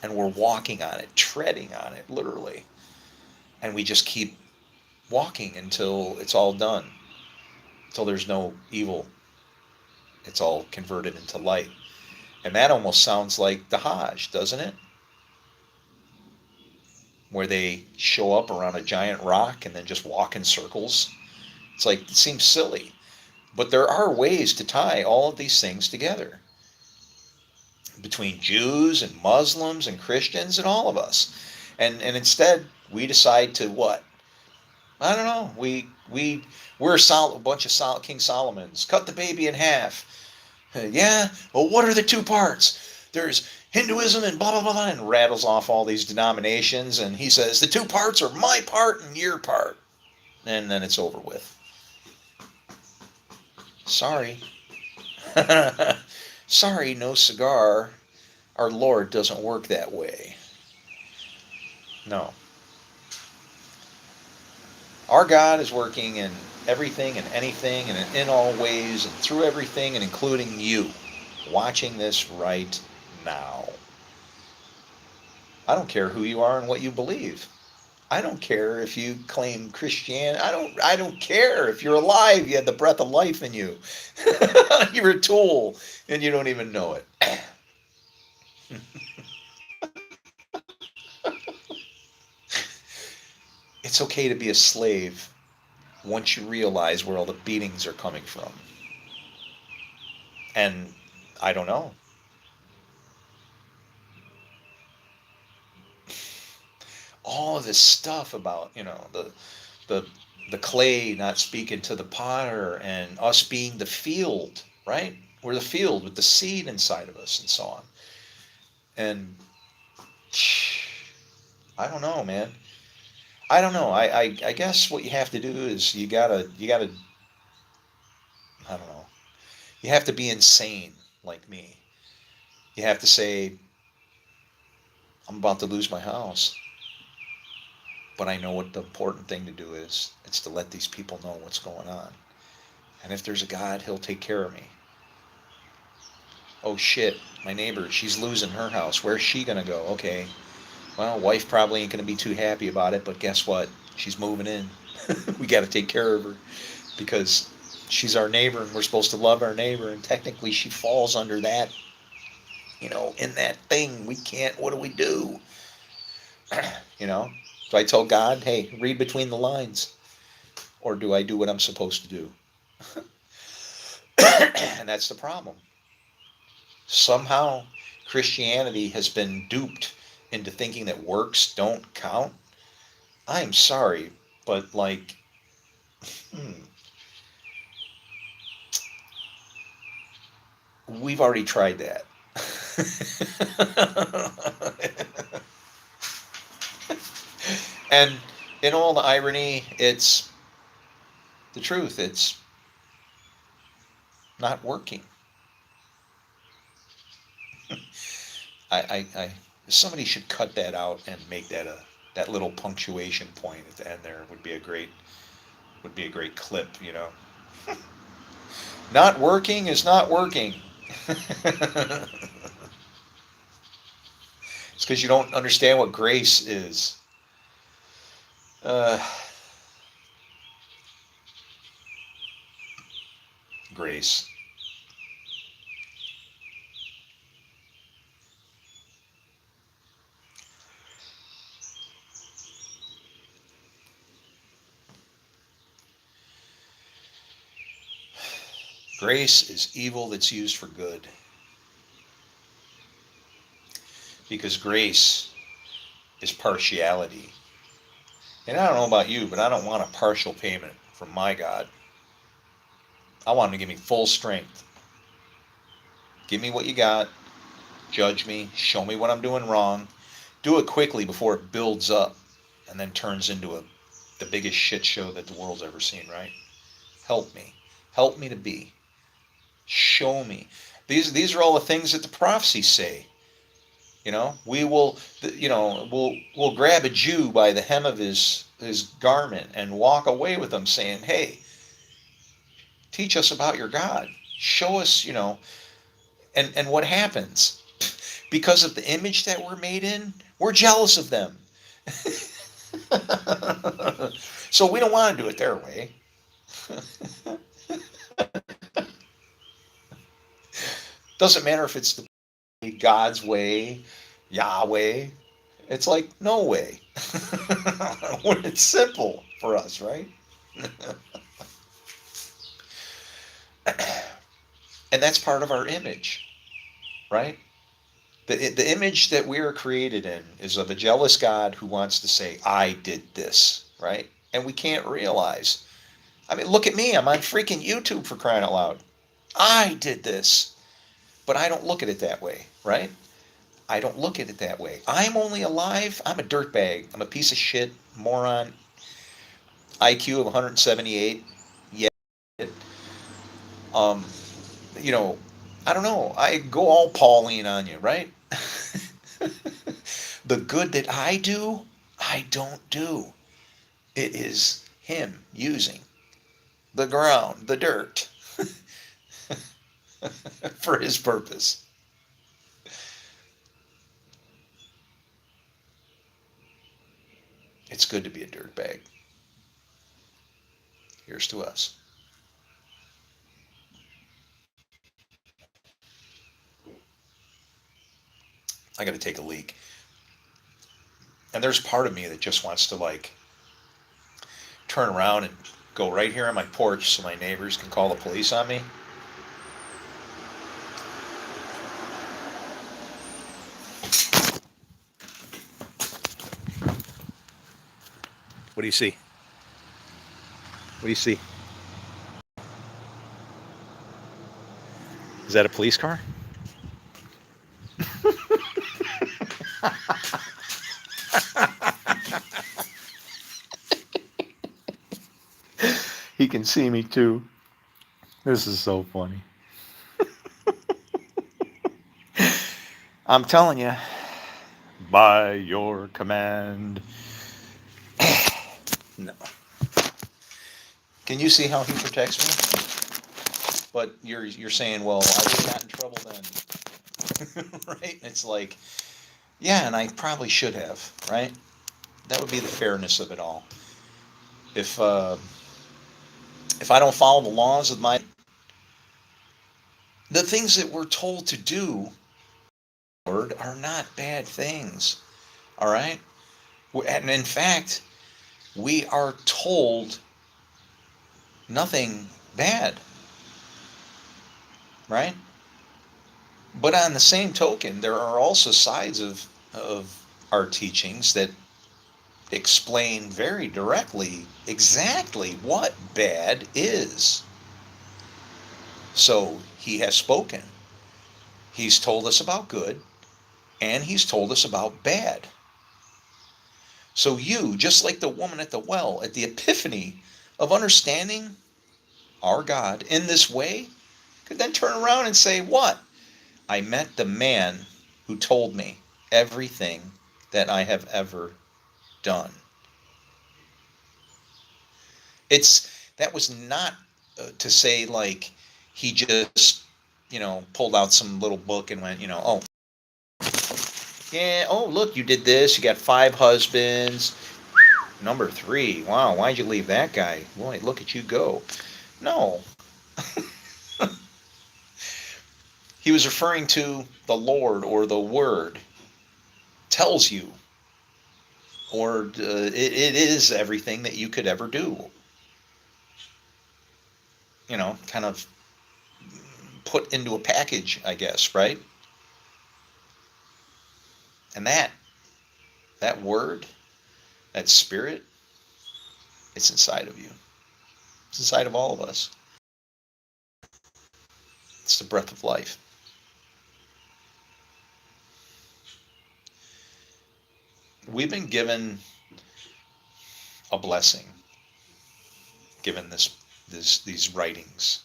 and we're walking on it, treading on it, literally. And we just keep walking until it's all done, until there's no evil. It's all converted into light. And that almost sounds like the Hajj, doesn't it? Where they show up around a giant rock and then just walk in circles. It's like, it seems silly. But there are ways to tie all of these things together between Jews and Muslims and Christians and all of us. And instead, we decide to what? I don't know. We're a bunch of King Solomons. Cut the baby in half. Yeah? Well, what are the two parts? There's Hinduism and blah, blah, blah, blah, and rattles off all these denominations. And he says, the two parts are my part and your part. And then it's over with. Sorry. Sorry, no cigar. Our Lord doesn't work that way. No. Our God is working in everything and anything and in all ways and through everything and including you watching this right now. I don't care who you are and what you believe. I don't care if you claim Christianity. I don't care if you're alive, you have the breath of life in you. You're a tool and you don't even know it. It's okay to be a slave once you realize where all the beatings are coming from. And I don't know. All of this stuff about, the the clay not speaking to the potter and us being the field, right? We're the field with the seed inside of us and so on. And I don't know, man. I don't know. I guess what you have to do is you gotta I don't know. You have to be insane like me. You have to say, I'm about to lose my house. But I know what the important thing to do is. It's to let these people know what's going on. And if there's a God, he'll take care of me. Oh shit, my neighbor, she's losing her house. Where's she gonna go? Okay. Well, wife probably ain't gonna be too happy about it, but guess what? She's moving in. We gotta take care of her because she's our neighbor and we're supposed to love our neighbor, and technically she falls under that, in that thing. We can't, what do we do? you know? Do I tell God, hey, read between the lines? Or do I do what I'm supposed to do? And that's the problem. Somehow Christianity has been duped into thinking that works don't count. I'm sorry, but hmm, we've already tried that. And in all the irony, it's the truth. It's not working. I somebody should cut that out and make that little punctuation point at the end there would be a great clip. Not working is not working. It's because you don't understand what grace is. Uh, Grace. Grace is evil that's used for good. Because grace is partiality. And I don't know about you, but I don't want a partial payment from my God. I want him to give me full strength. Give me what you got. Judge me. Show me what I'm doing wrong. Do it quickly before it builds up and then turns into the biggest shit show that the world's ever seen, right? Help me. Help me to be. Show me. These are all the things that the prophecies say. We will, we'll grab a Jew by the hem of his garment and walk away with him saying, "Hey, teach us about your God. Show us, and what happens? Because of the image that we're made in, we're jealous of them. So we don't want to do it their way. Doesn't matter if it's God's way, Yahweh. It's like, no way. It's simple for us, right? And that's part of our image, right? The image that we are created in is of a jealous God who wants to say, I did this, right? And we can't realize. I mean, look at me. I'm on freaking YouTube, for crying out loud. I did this. But I don't look at it that way, right? I don't look at it that way. I'm only alive. I'm a dirtbag. I'm a piece of shit, moron, IQ of 178. Yeah. Um, you know, I don't know. I go all Pauline on you, right? The good that I do, I don't do. It is him using the ground, the dirt, for his purpose. It's good to be a dirtbag. Here's to us. I got to take a leak. And there's part of me that just wants to like turn around and go right here on my porch so my neighbors can call the police on me. What do you see? What do you see? Is that a police car? He can see me too. This is so funny. I'm telling you, by your command. No. Can you see how he protects me? But you're saying, well, I would have got in trouble then, right? It's like, yeah, and I probably should have, right? That would be the fairness of it all. If uh, if I don't follow the laws of the things that we're told to do, Lord, are not bad things. All right, and in fact, we are told nothing bad, right? But on the same token, there are also sides of our teachings that explain very directly exactly what bad is. So he has spoken. He's told us about good, and he's told us about bad. So you, just like the woman at the well, at the epiphany of understanding our God in this way, could then turn around and say, what? I met the man who told me everything that I have ever done. That was not to say like he just, pulled out some little book and went, oh, yeah, oh, look, you did this. You got 5 husbands. Number 3. Wow, why'd you leave that guy? Boy, look at you go. No. He was referring to the Lord or the Word tells you, or it is everything that you could ever do. Kind of put into a package, I guess, right? And that Word, that Spirit, it's inside of you. It's inside of all of us. It's the breath of life. We've been given a blessing, given these writings,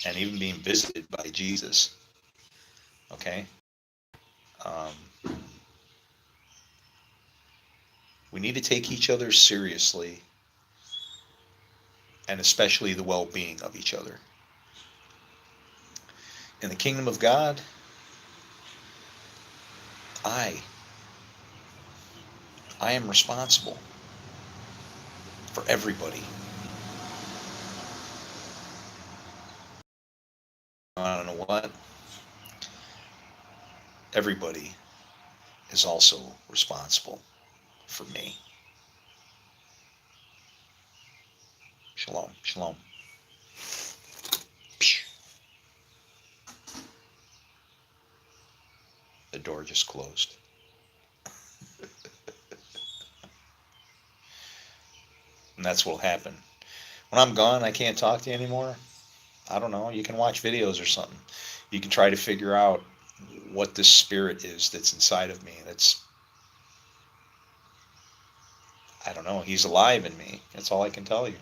and even being visited by Jesus. Okay, um, We need to take each other seriously, and especially the well-being of each other. In the kingdom of God, I am responsible for everybody. I don't know what. Everybody is also responsible for me. Shalom. Shalom. The door just closed. And that's what'll happen. When I'm gone, I can't talk to you anymore. I don't know. You can watch videos or something. You can try to figure out what this spirit is that's inside of me. I don't know. He's alive in me. That's all I can tell you.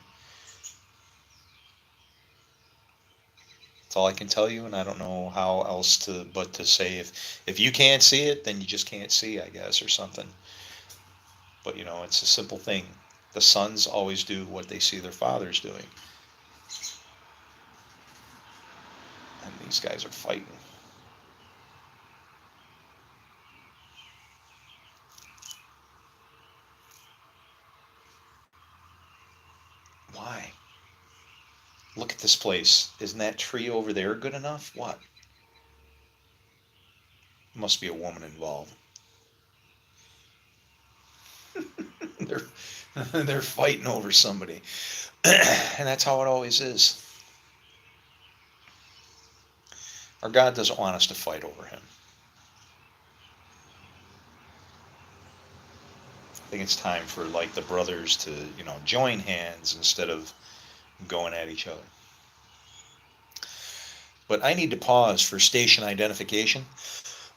That's all I can tell you, and I don't know how else but to say if you can't see it, then you just can't see, I guess, or something. But it's a simple thing. The sons always do what they see their fathers doing. And these guys are fighting. Why? Look at this place. Isn't that tree over there good enough? What? Must be a woman involved. they're they're fighting over somebody. And that's how it always is. Our God doesn't want us to fight over him. I think it's time for the brothers to, join hands instead of going at each other. But I need to pause for station identification.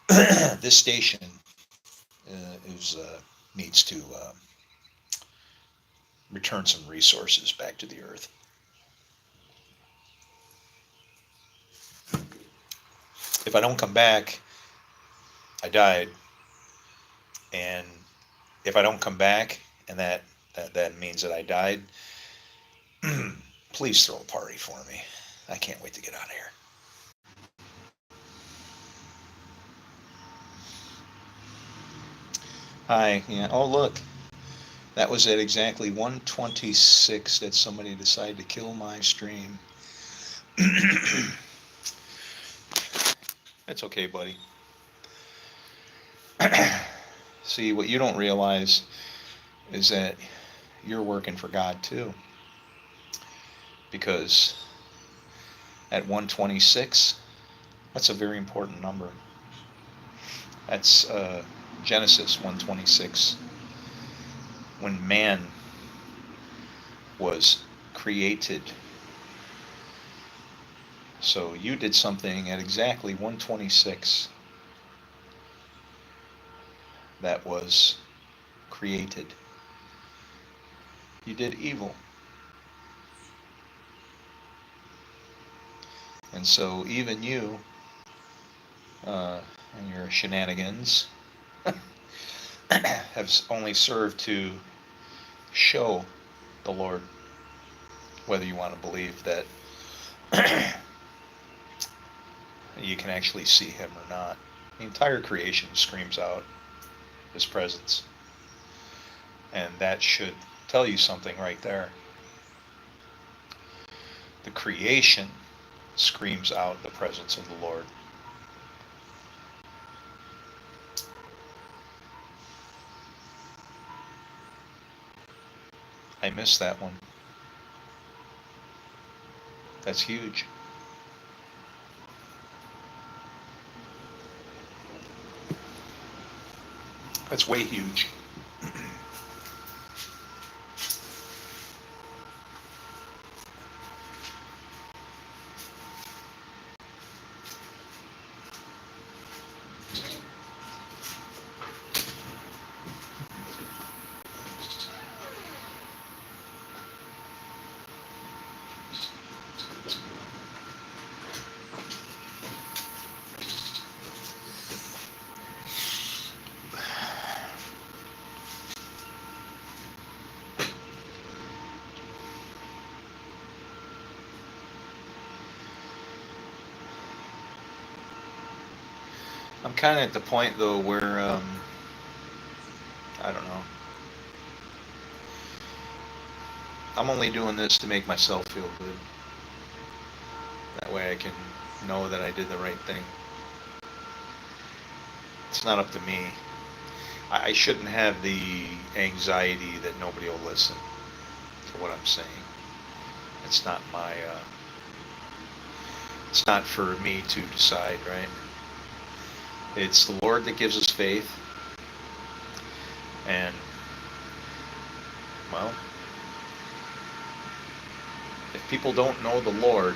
This station needs to return some resources back to the earth. If I don't come back, I died. And if I don't come back, and that means that I died, please throw a party for me. I can't wait to get out of here. Hi. Yeah. Oh, look. That was at exactly 1:26 that somebody decided to kill my stream. That's okay, buddy. See, what you don't realize is that you're working for God too. Because at 1:26, that's a very important number. That's Genesis 1:26. When man was created. So you did something at exactly 1:26 that was created. You did evil. And so even you and your shenanigans have only served to show the Lord, whether you want to believe that you can actually see him or not. The entire creation screams out his presence. And that should tell you something right there. The creation screams out the presence of the Lord. I missed that one. That's huge. That's way huge. kind of at the point though where I don't know. I'm only doing this to make myself feel good. That way I can know that I did the right thing. It's not up to me. I shouldn't have the anxiety that nobody will listen to what I'm saying. It's not my. It's not for me to decide, right? It's the Lord that gives us faith, and well, if people don't know the Lord,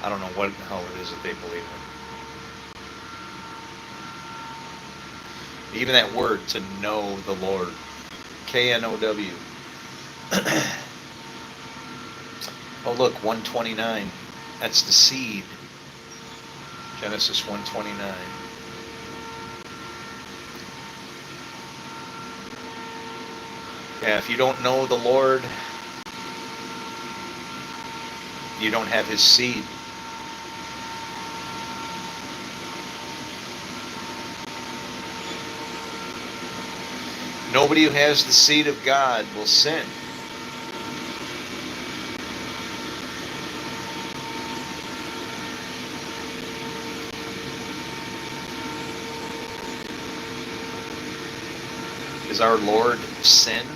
I don't know what the hell it is that they believe in. Even that word, to know the Lord, K-N-O-W. Oh look, 129. That's the seed. Genesis 129. Yeah, if you don't know the Lord, you don't have his seed. Nobody who has the seed of God will sin. Is our Lord sin?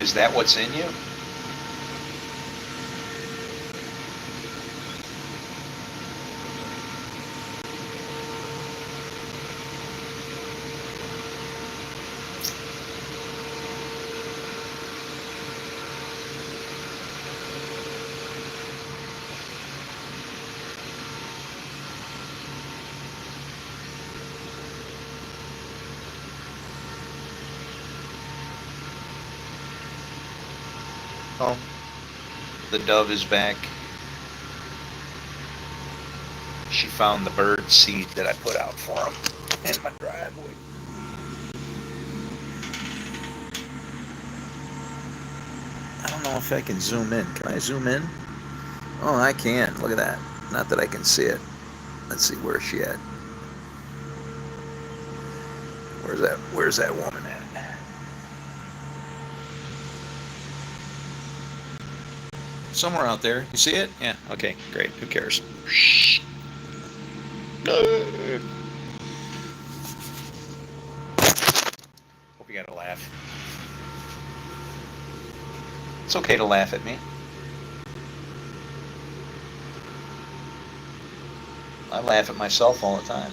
Is that what's in you? Oh, the dove is back. She found the bird seed that I put out for him in my driveway. I don't know if I can zoom in. Can I zoom in? Oh, I can. Look at that. Not that I can see it. Let's see, where's she at? Where's that woman at? Somewhere out there. You see it? Yeah. Okay, great. Who cares? Hope you got a laugh. It's okay to laugh at me. I laugh at myself all the time.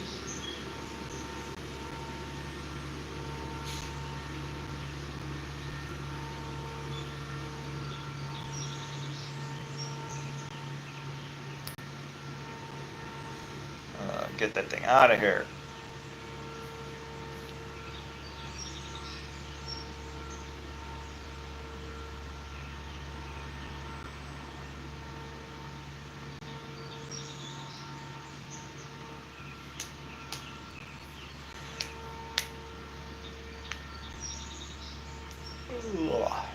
Get that thing out of here. Ugh.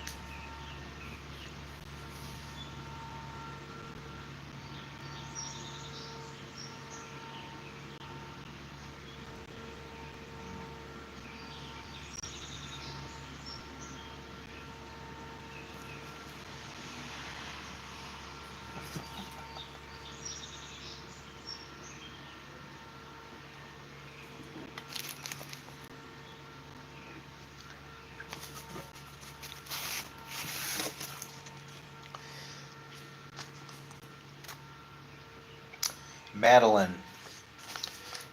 Madeline.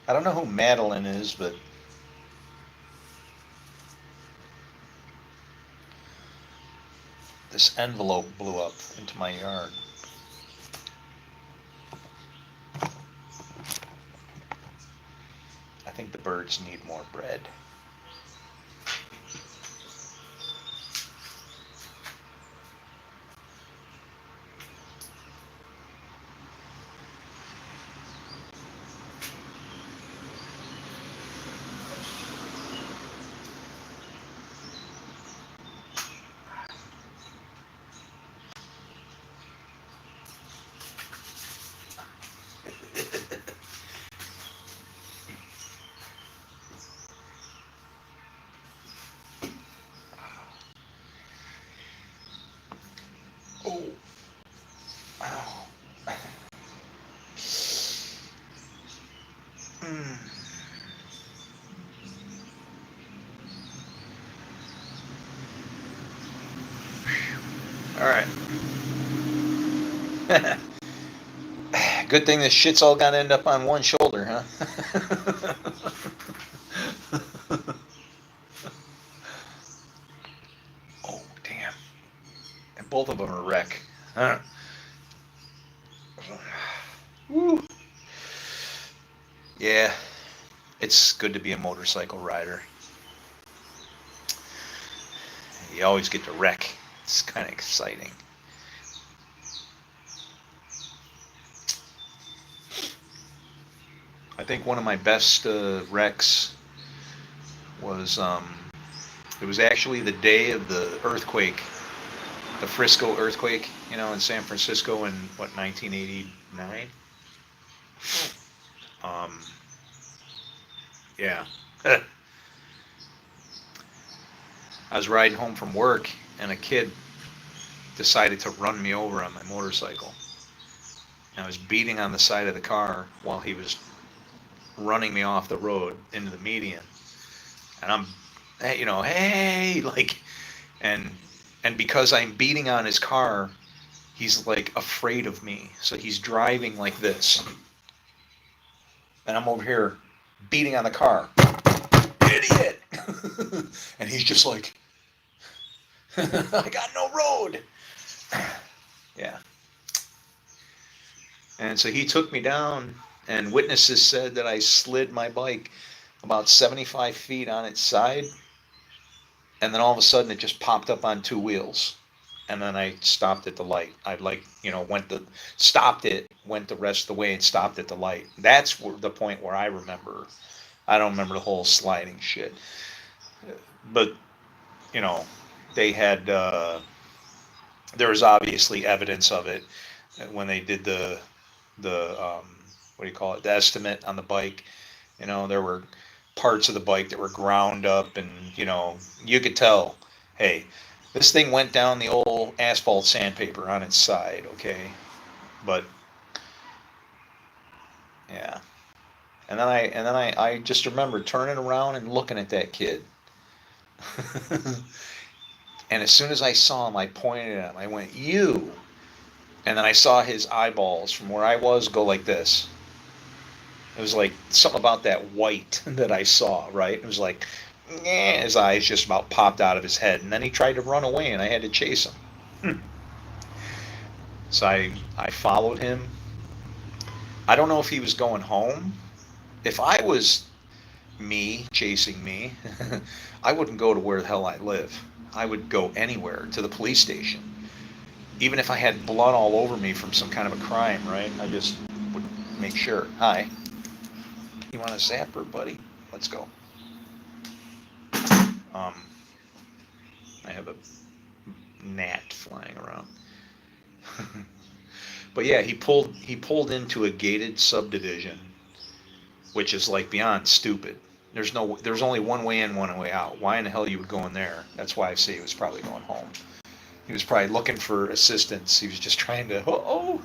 I don't know who Madeline is, but this envelope blew up into my yard. I think the birds need more bread. Mm. All right. Good thing this shit's all got to end up on one shoulder, huh? Oh, damn. And both of them are wreck. Huh? Woo. Yeah, it's good to be a motorcycle rider. You always get to wreck. It's kind of exciting. I think one of my best wrecks was it was actually the day of the earthquake, the Frisco earthquake, in San Francisco in what 1989. Um, yeah, I was riding home from work and a kid decided to run me over on my motorcycle. And I was beating on the side of the car while he was running me off the road into the median. And I'm, hey, hey, like, and and because I'm beating on his car, he's like afraid of me. So he's driving like this, and I'm over here beating on the car, idiot. And he's just like, I got no road. Yeah. And so he took me down, and witnesses said that I slid my bike about 75 feet on its side, and then all of a sudden it just popped up on two wheels. And then I stopped at the light. I stopped it, went the rest of the way and stopped at the light. That's the point where I remember. I don't remember the whole sliding shit. But, you know, they had, there was obviously evidence of it when they did the what do you call it, the estimate on the bike. There were parts of the bike that were ground up, and you could tell, hey, this thing went down the old asphalt sandpaper on its side, okay? But yeah, and then I just remember turning around and looking at that kid. And as soon as I saw him, I pointed at him. I went, "You!" And then I saw his eyeballs from where I was go like this. It was like something about that white that I saw, right? It was like, his eyes just about popped out of his head. And then he tried to run away, and I had to chase him. So I followed him. I don't know if he was going home. If I was me chasing me, I wouldn't go to where the hell I live. I would go anywhere, to the police station. Even if I had blood all over me from some kind of a crime, right? I just would make sure. Hi. You want a zapper, buddy? Let's go. Um, I have a gnat flying around. But yeah, he pulled into a gated subdivision, which is like beyond stupid. There's only one way in, one way out. Why in the hell you would go in there? That's why I say he was probably going home. He was probably looking for assistance. He was just trying to, oh.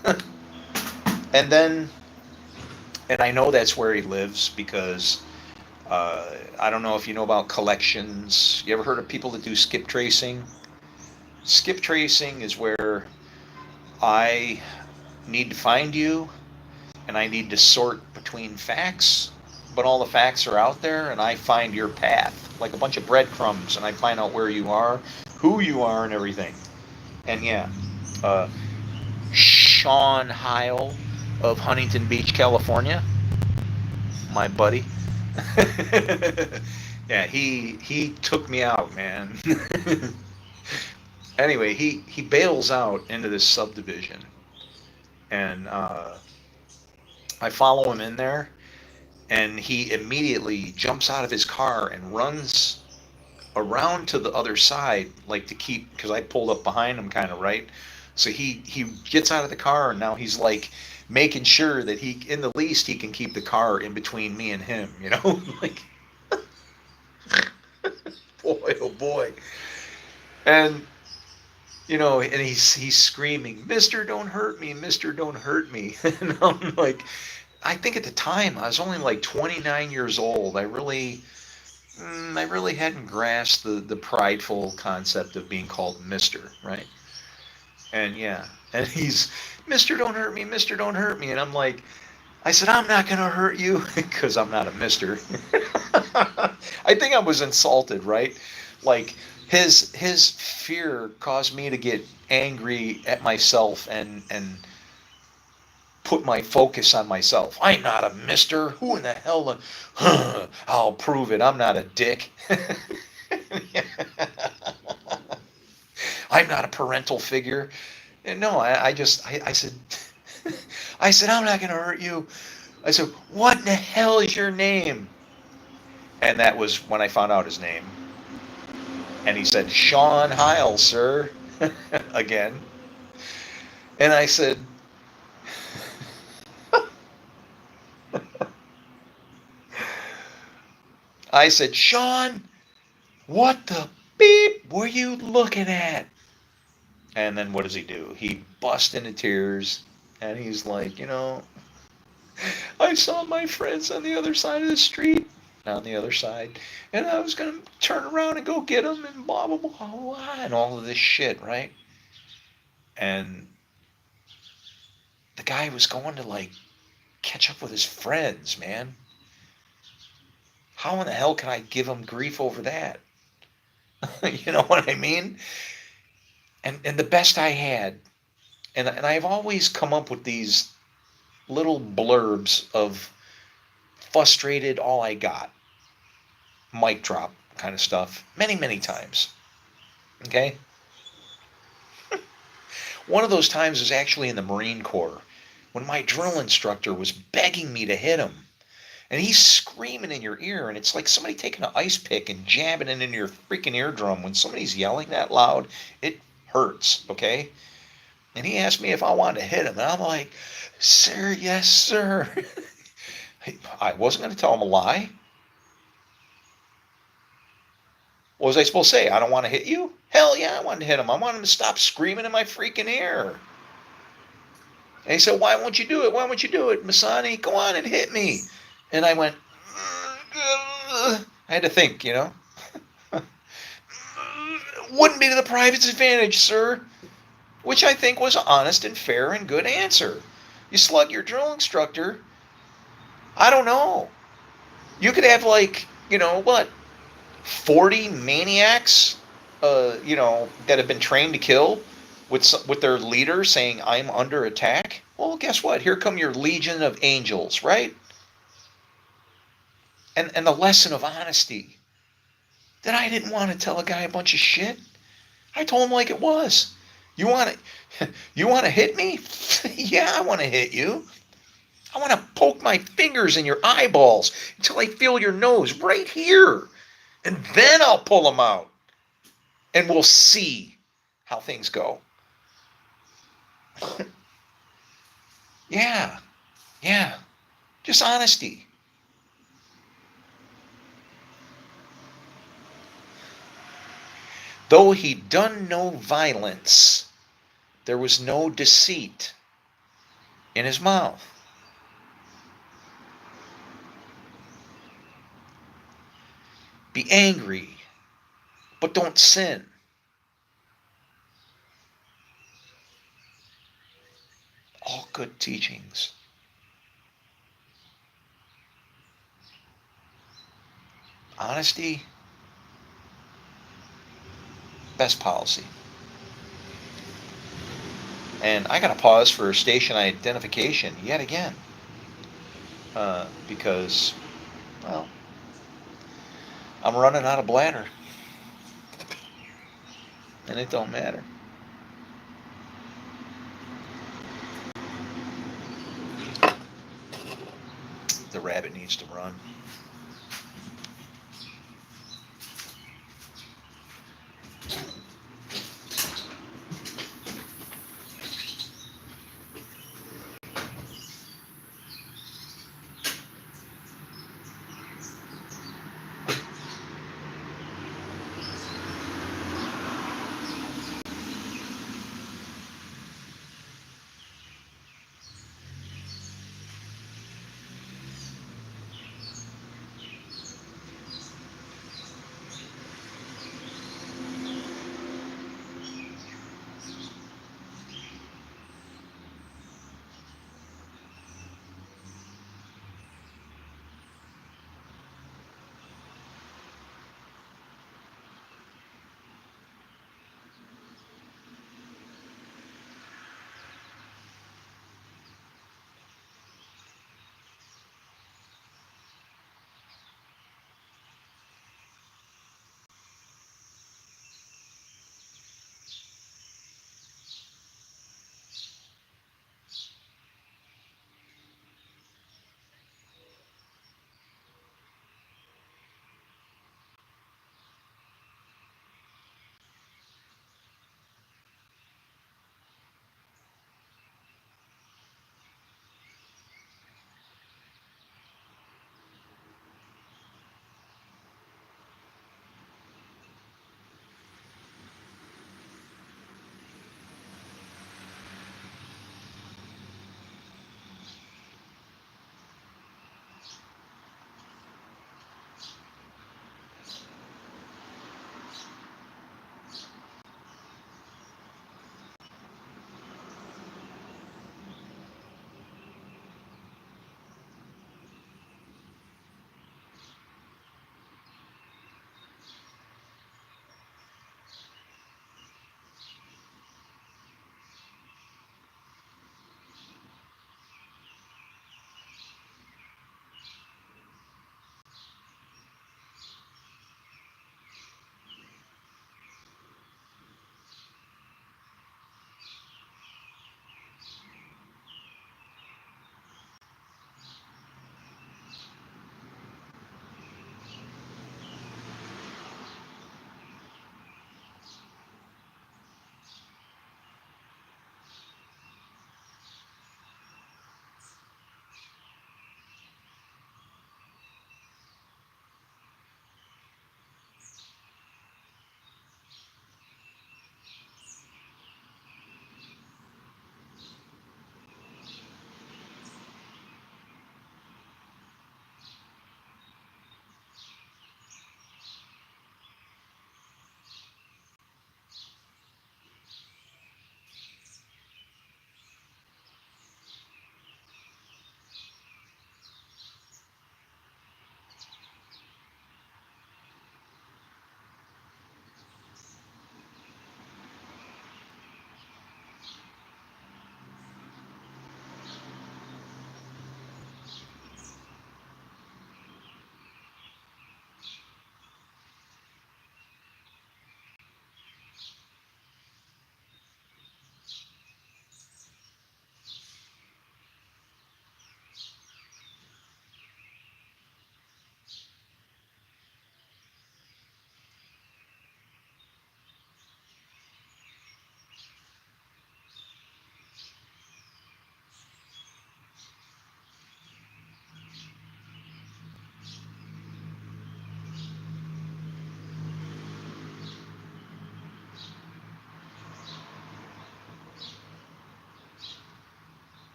And then, and I know that's where he lives because I don't know if you know about collections. You ever heard of people that do skip tracing? Skip tracing is where I need to find you and I need to sort between facts, but all the facts are out there and I find your path, like a bunch of breadcrumbs, and I find out where you are, who you are, and everything. And yeah, uh, Sean Heil of Huntington Beach, California, my buddy. Yeah, he took me out, man. Anyway, he bails out into this subdivision, and I follow him in there, and he immediately jumps out of his car and runs around to the other side, like to keep, because I pulled up behind him, kind of, right. So he gets out of the car, and now he's like making sure that he, in the least, he can keep the car in between me and him, like, boy, oh boy. And and he's screaming, "Mister, don't hurt me, Mister, don't hurt me." And I'm like, I think at the time I was only like 29 years old. I really hadn't grasped the prideful concept of being called Mister, right? And yeah, and he's, Mister, don't hurt me, Mister, don't hurt me, and I'm like, I said, I'm not gonna hurt you because I'm not a Mister. I think I was insulted, right? Like his fear caused me to get angry at myself and put my focus on myself. I'm not a Mister. Who in the hell? I'll prove it. I'm not a dick. I'm not a parental figure. And no, I said, I said, I'm not going to hurt you. I said, what in the hell is your name? And that was when I found out his name. And he said, Sean Heil, sir. Again. And I said, Sean, what the beep were you looking at? And then what does he do? He busts into tears and he's like, I saw my friends on the other side of the street, on the other side, and I was going to turn around and go get them and blah, blah, blah, blah, and all of this shit, right? And the guy was going to like catch up with his friends, man. How in the hell can I give him grief over that? You know what I mean? And the best I had, and I've always come up with these little blurbs of frustrated, all I got, mic drop kind of stuff, many, many times. Okay? One of those times was actually in the Marine Corps when my drill instructor was begging me to hit him. And he's screaming in your ear, and it's like somebody taking an ice pick and jabbing it into your freaking eardrum. When somebody's yelling that loud, it hurts, okay? And he asked me if I wanted to hit him, and I'm like, sir, yes, sir. I wasn't going to tell him a lie. What was I supposed to say? I don't want to hit you? Hell yeah, I wanted to hit him. I want him to stop screaming in my freaking ear. And he said, why won't you do it? Why won't you do it, Musanté? Go on and hit me. And I went, I had to think, Wouldn't be to the private's advantage, sir. Which I think was an honest and fair and good answer. You slug your drill instructor. I don't know. You could have like, what, 40 maniacs, that have been trained to kill with their leader saying, I'm under attack. Well, guess what? Here come your legion of angels, right? And the lesson of honesty. That I didn't want to tell a guy a bunch of shit. I told him like it was. You want to, you want to hit me? Yeah, I want to hit you. I want to poke my fingers in your eyeballs until I feel your nose right here. And then I'll pull them out. And we'll see how things go. Yeah. Yeah. Just honesty. Though he'd done no violence, there was no deceit in his mouth. Be angry, but don't sin. All good teachings. Honesty, best policy. And I got to pause for station identification yet again. Because, well, I'm running out of bladder. And it don't matter. The rabbit needs to run.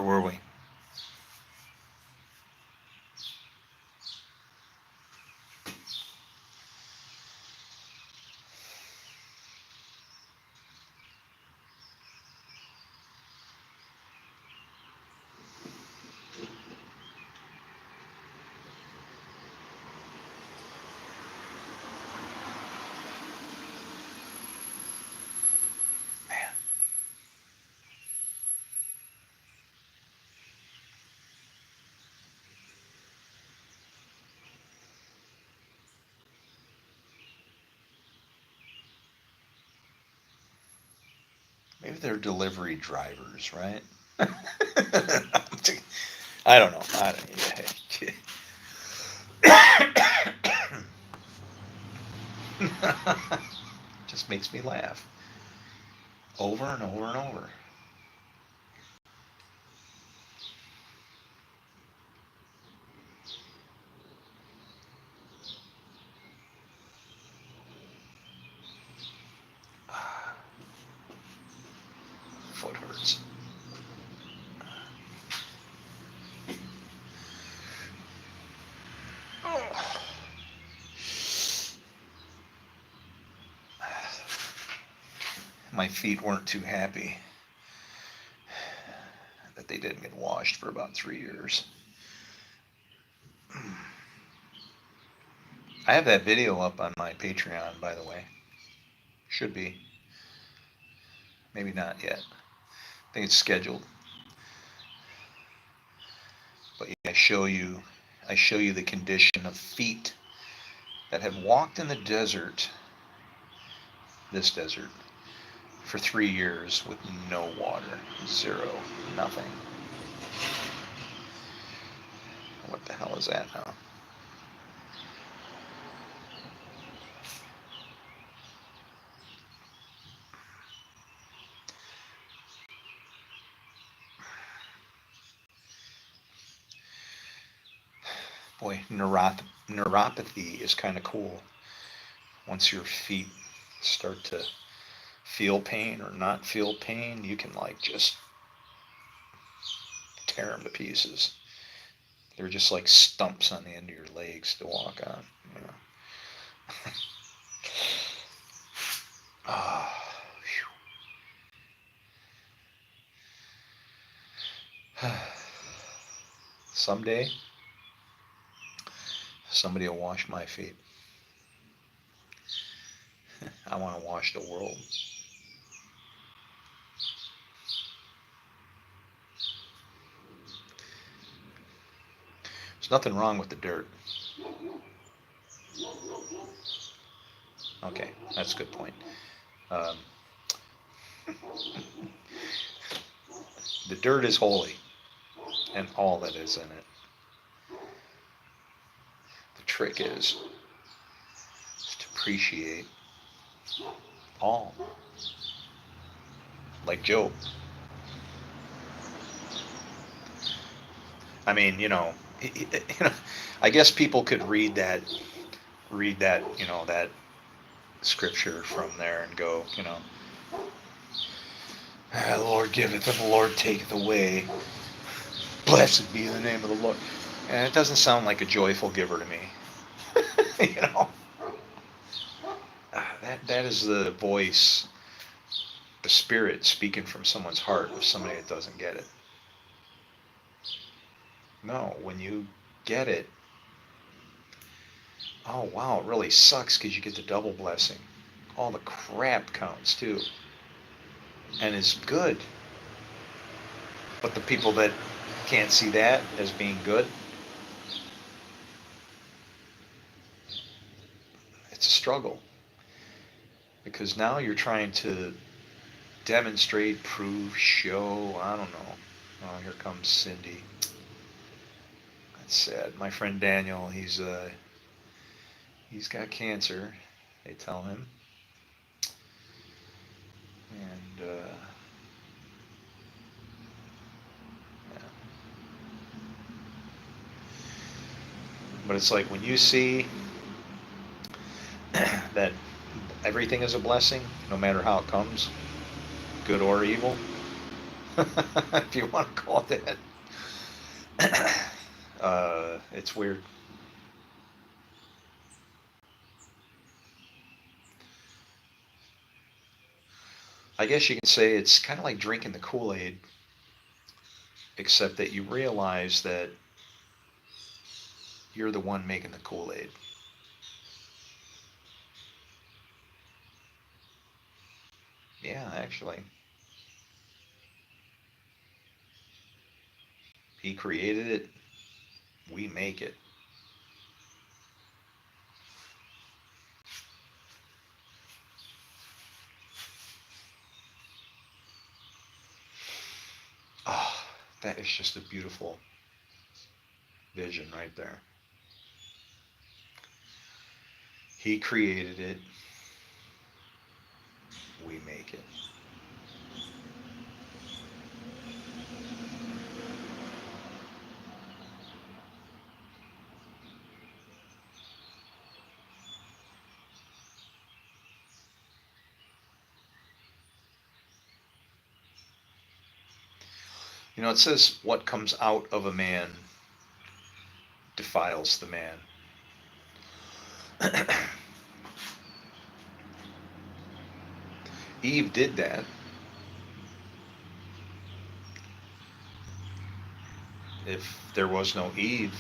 Where were we? Man, maybe they're delivery drivers, right? I don't know. I don't, just makes me laugh over and over and over. Foot hurts. My feet weren't too happy that they didn't get washed for about 3 years. I have that video up on my Patreon, by the way. Should be. Maybe not yet. I think it's scheduled. But yeah, I show you the condition of feet that have walked in the desert, this desert, for 3 years with no water, zero, nothing. What the hell is that now? Boy, neuropathy is kind of cool. Once your feet start to feel pain or not feel pain, you can like just tear them to pieces. They're just like stumps on the end of your legs to walk on. You know? Ah, someday, somebody will wash my feet. I want to wash the world. There's nothing wrong with the dirt. Okay, that's a good point. Um, the dirt is holy, and all that is in it. The trick is to appreciate all, like Job. I mean, I guess people could read that, that scripture from there and go, the Lord giveth and the Lord taketh away. Blessed be the name of the Lord. And it doesn't sound like a joyful giver to me. you know, that is the voice, the spirit speaking from someone's heart of somebody that doesn't get it. No, when you get it, oh wow, it really sucks because you get the double blessing. All the crap counts too, and is good. But the people that can't see that as being good, it's a struggle. Because now you're trying to demonstrate, prove, show, I don't know. Oh, here comes Cindy. That's sad. My friend Daniel, he's got cancer, they tell him. And yeah. But it's like when you see that everything is a blessing, no matter how it comes, good or evil, if you want to call it that. It's weird. I guess you can say it's kind of like drinking the Kool-Aid, except that you realize that you're the one making the Kool-Aid. Yeah, actually. He created it, we make it. Oh, that is just a beautiful vision right there. He created it, we make it. You know, it says what comes out of a man defiles the man. Eve did that. If there was no Eve,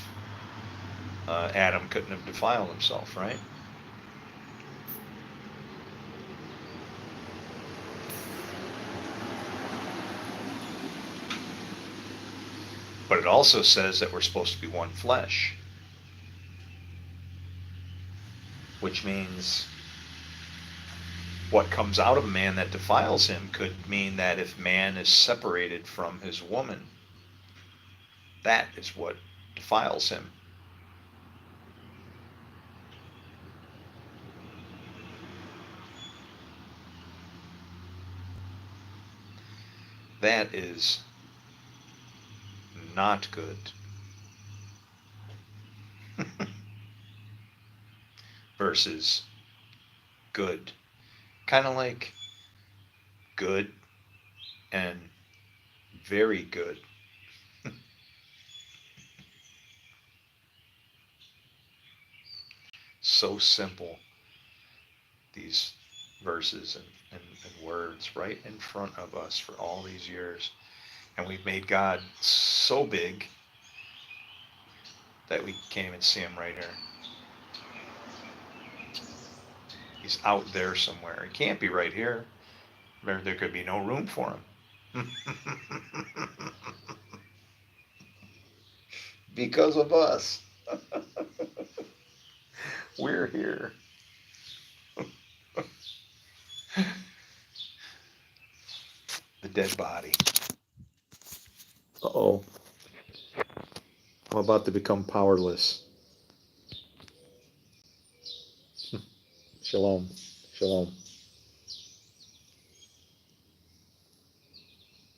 Adam couldn't have defiled himself, right? But it also says that we're supposed to be one flesh, which means what comes out of a man that defiles him could mean that if man is separated from his woman, that is what defiles him. That is not good. Versus good. Kind of like good and very good. So simple, these verses and words right in front of us for all these years. And we've made God so big that we can't even see him right here. He's out there somewhere. He can't be right here. There could be no room for him. Because of us. We're here. The dead body. Uh-oh. I'm about to become powerless. Shalom. Shalom.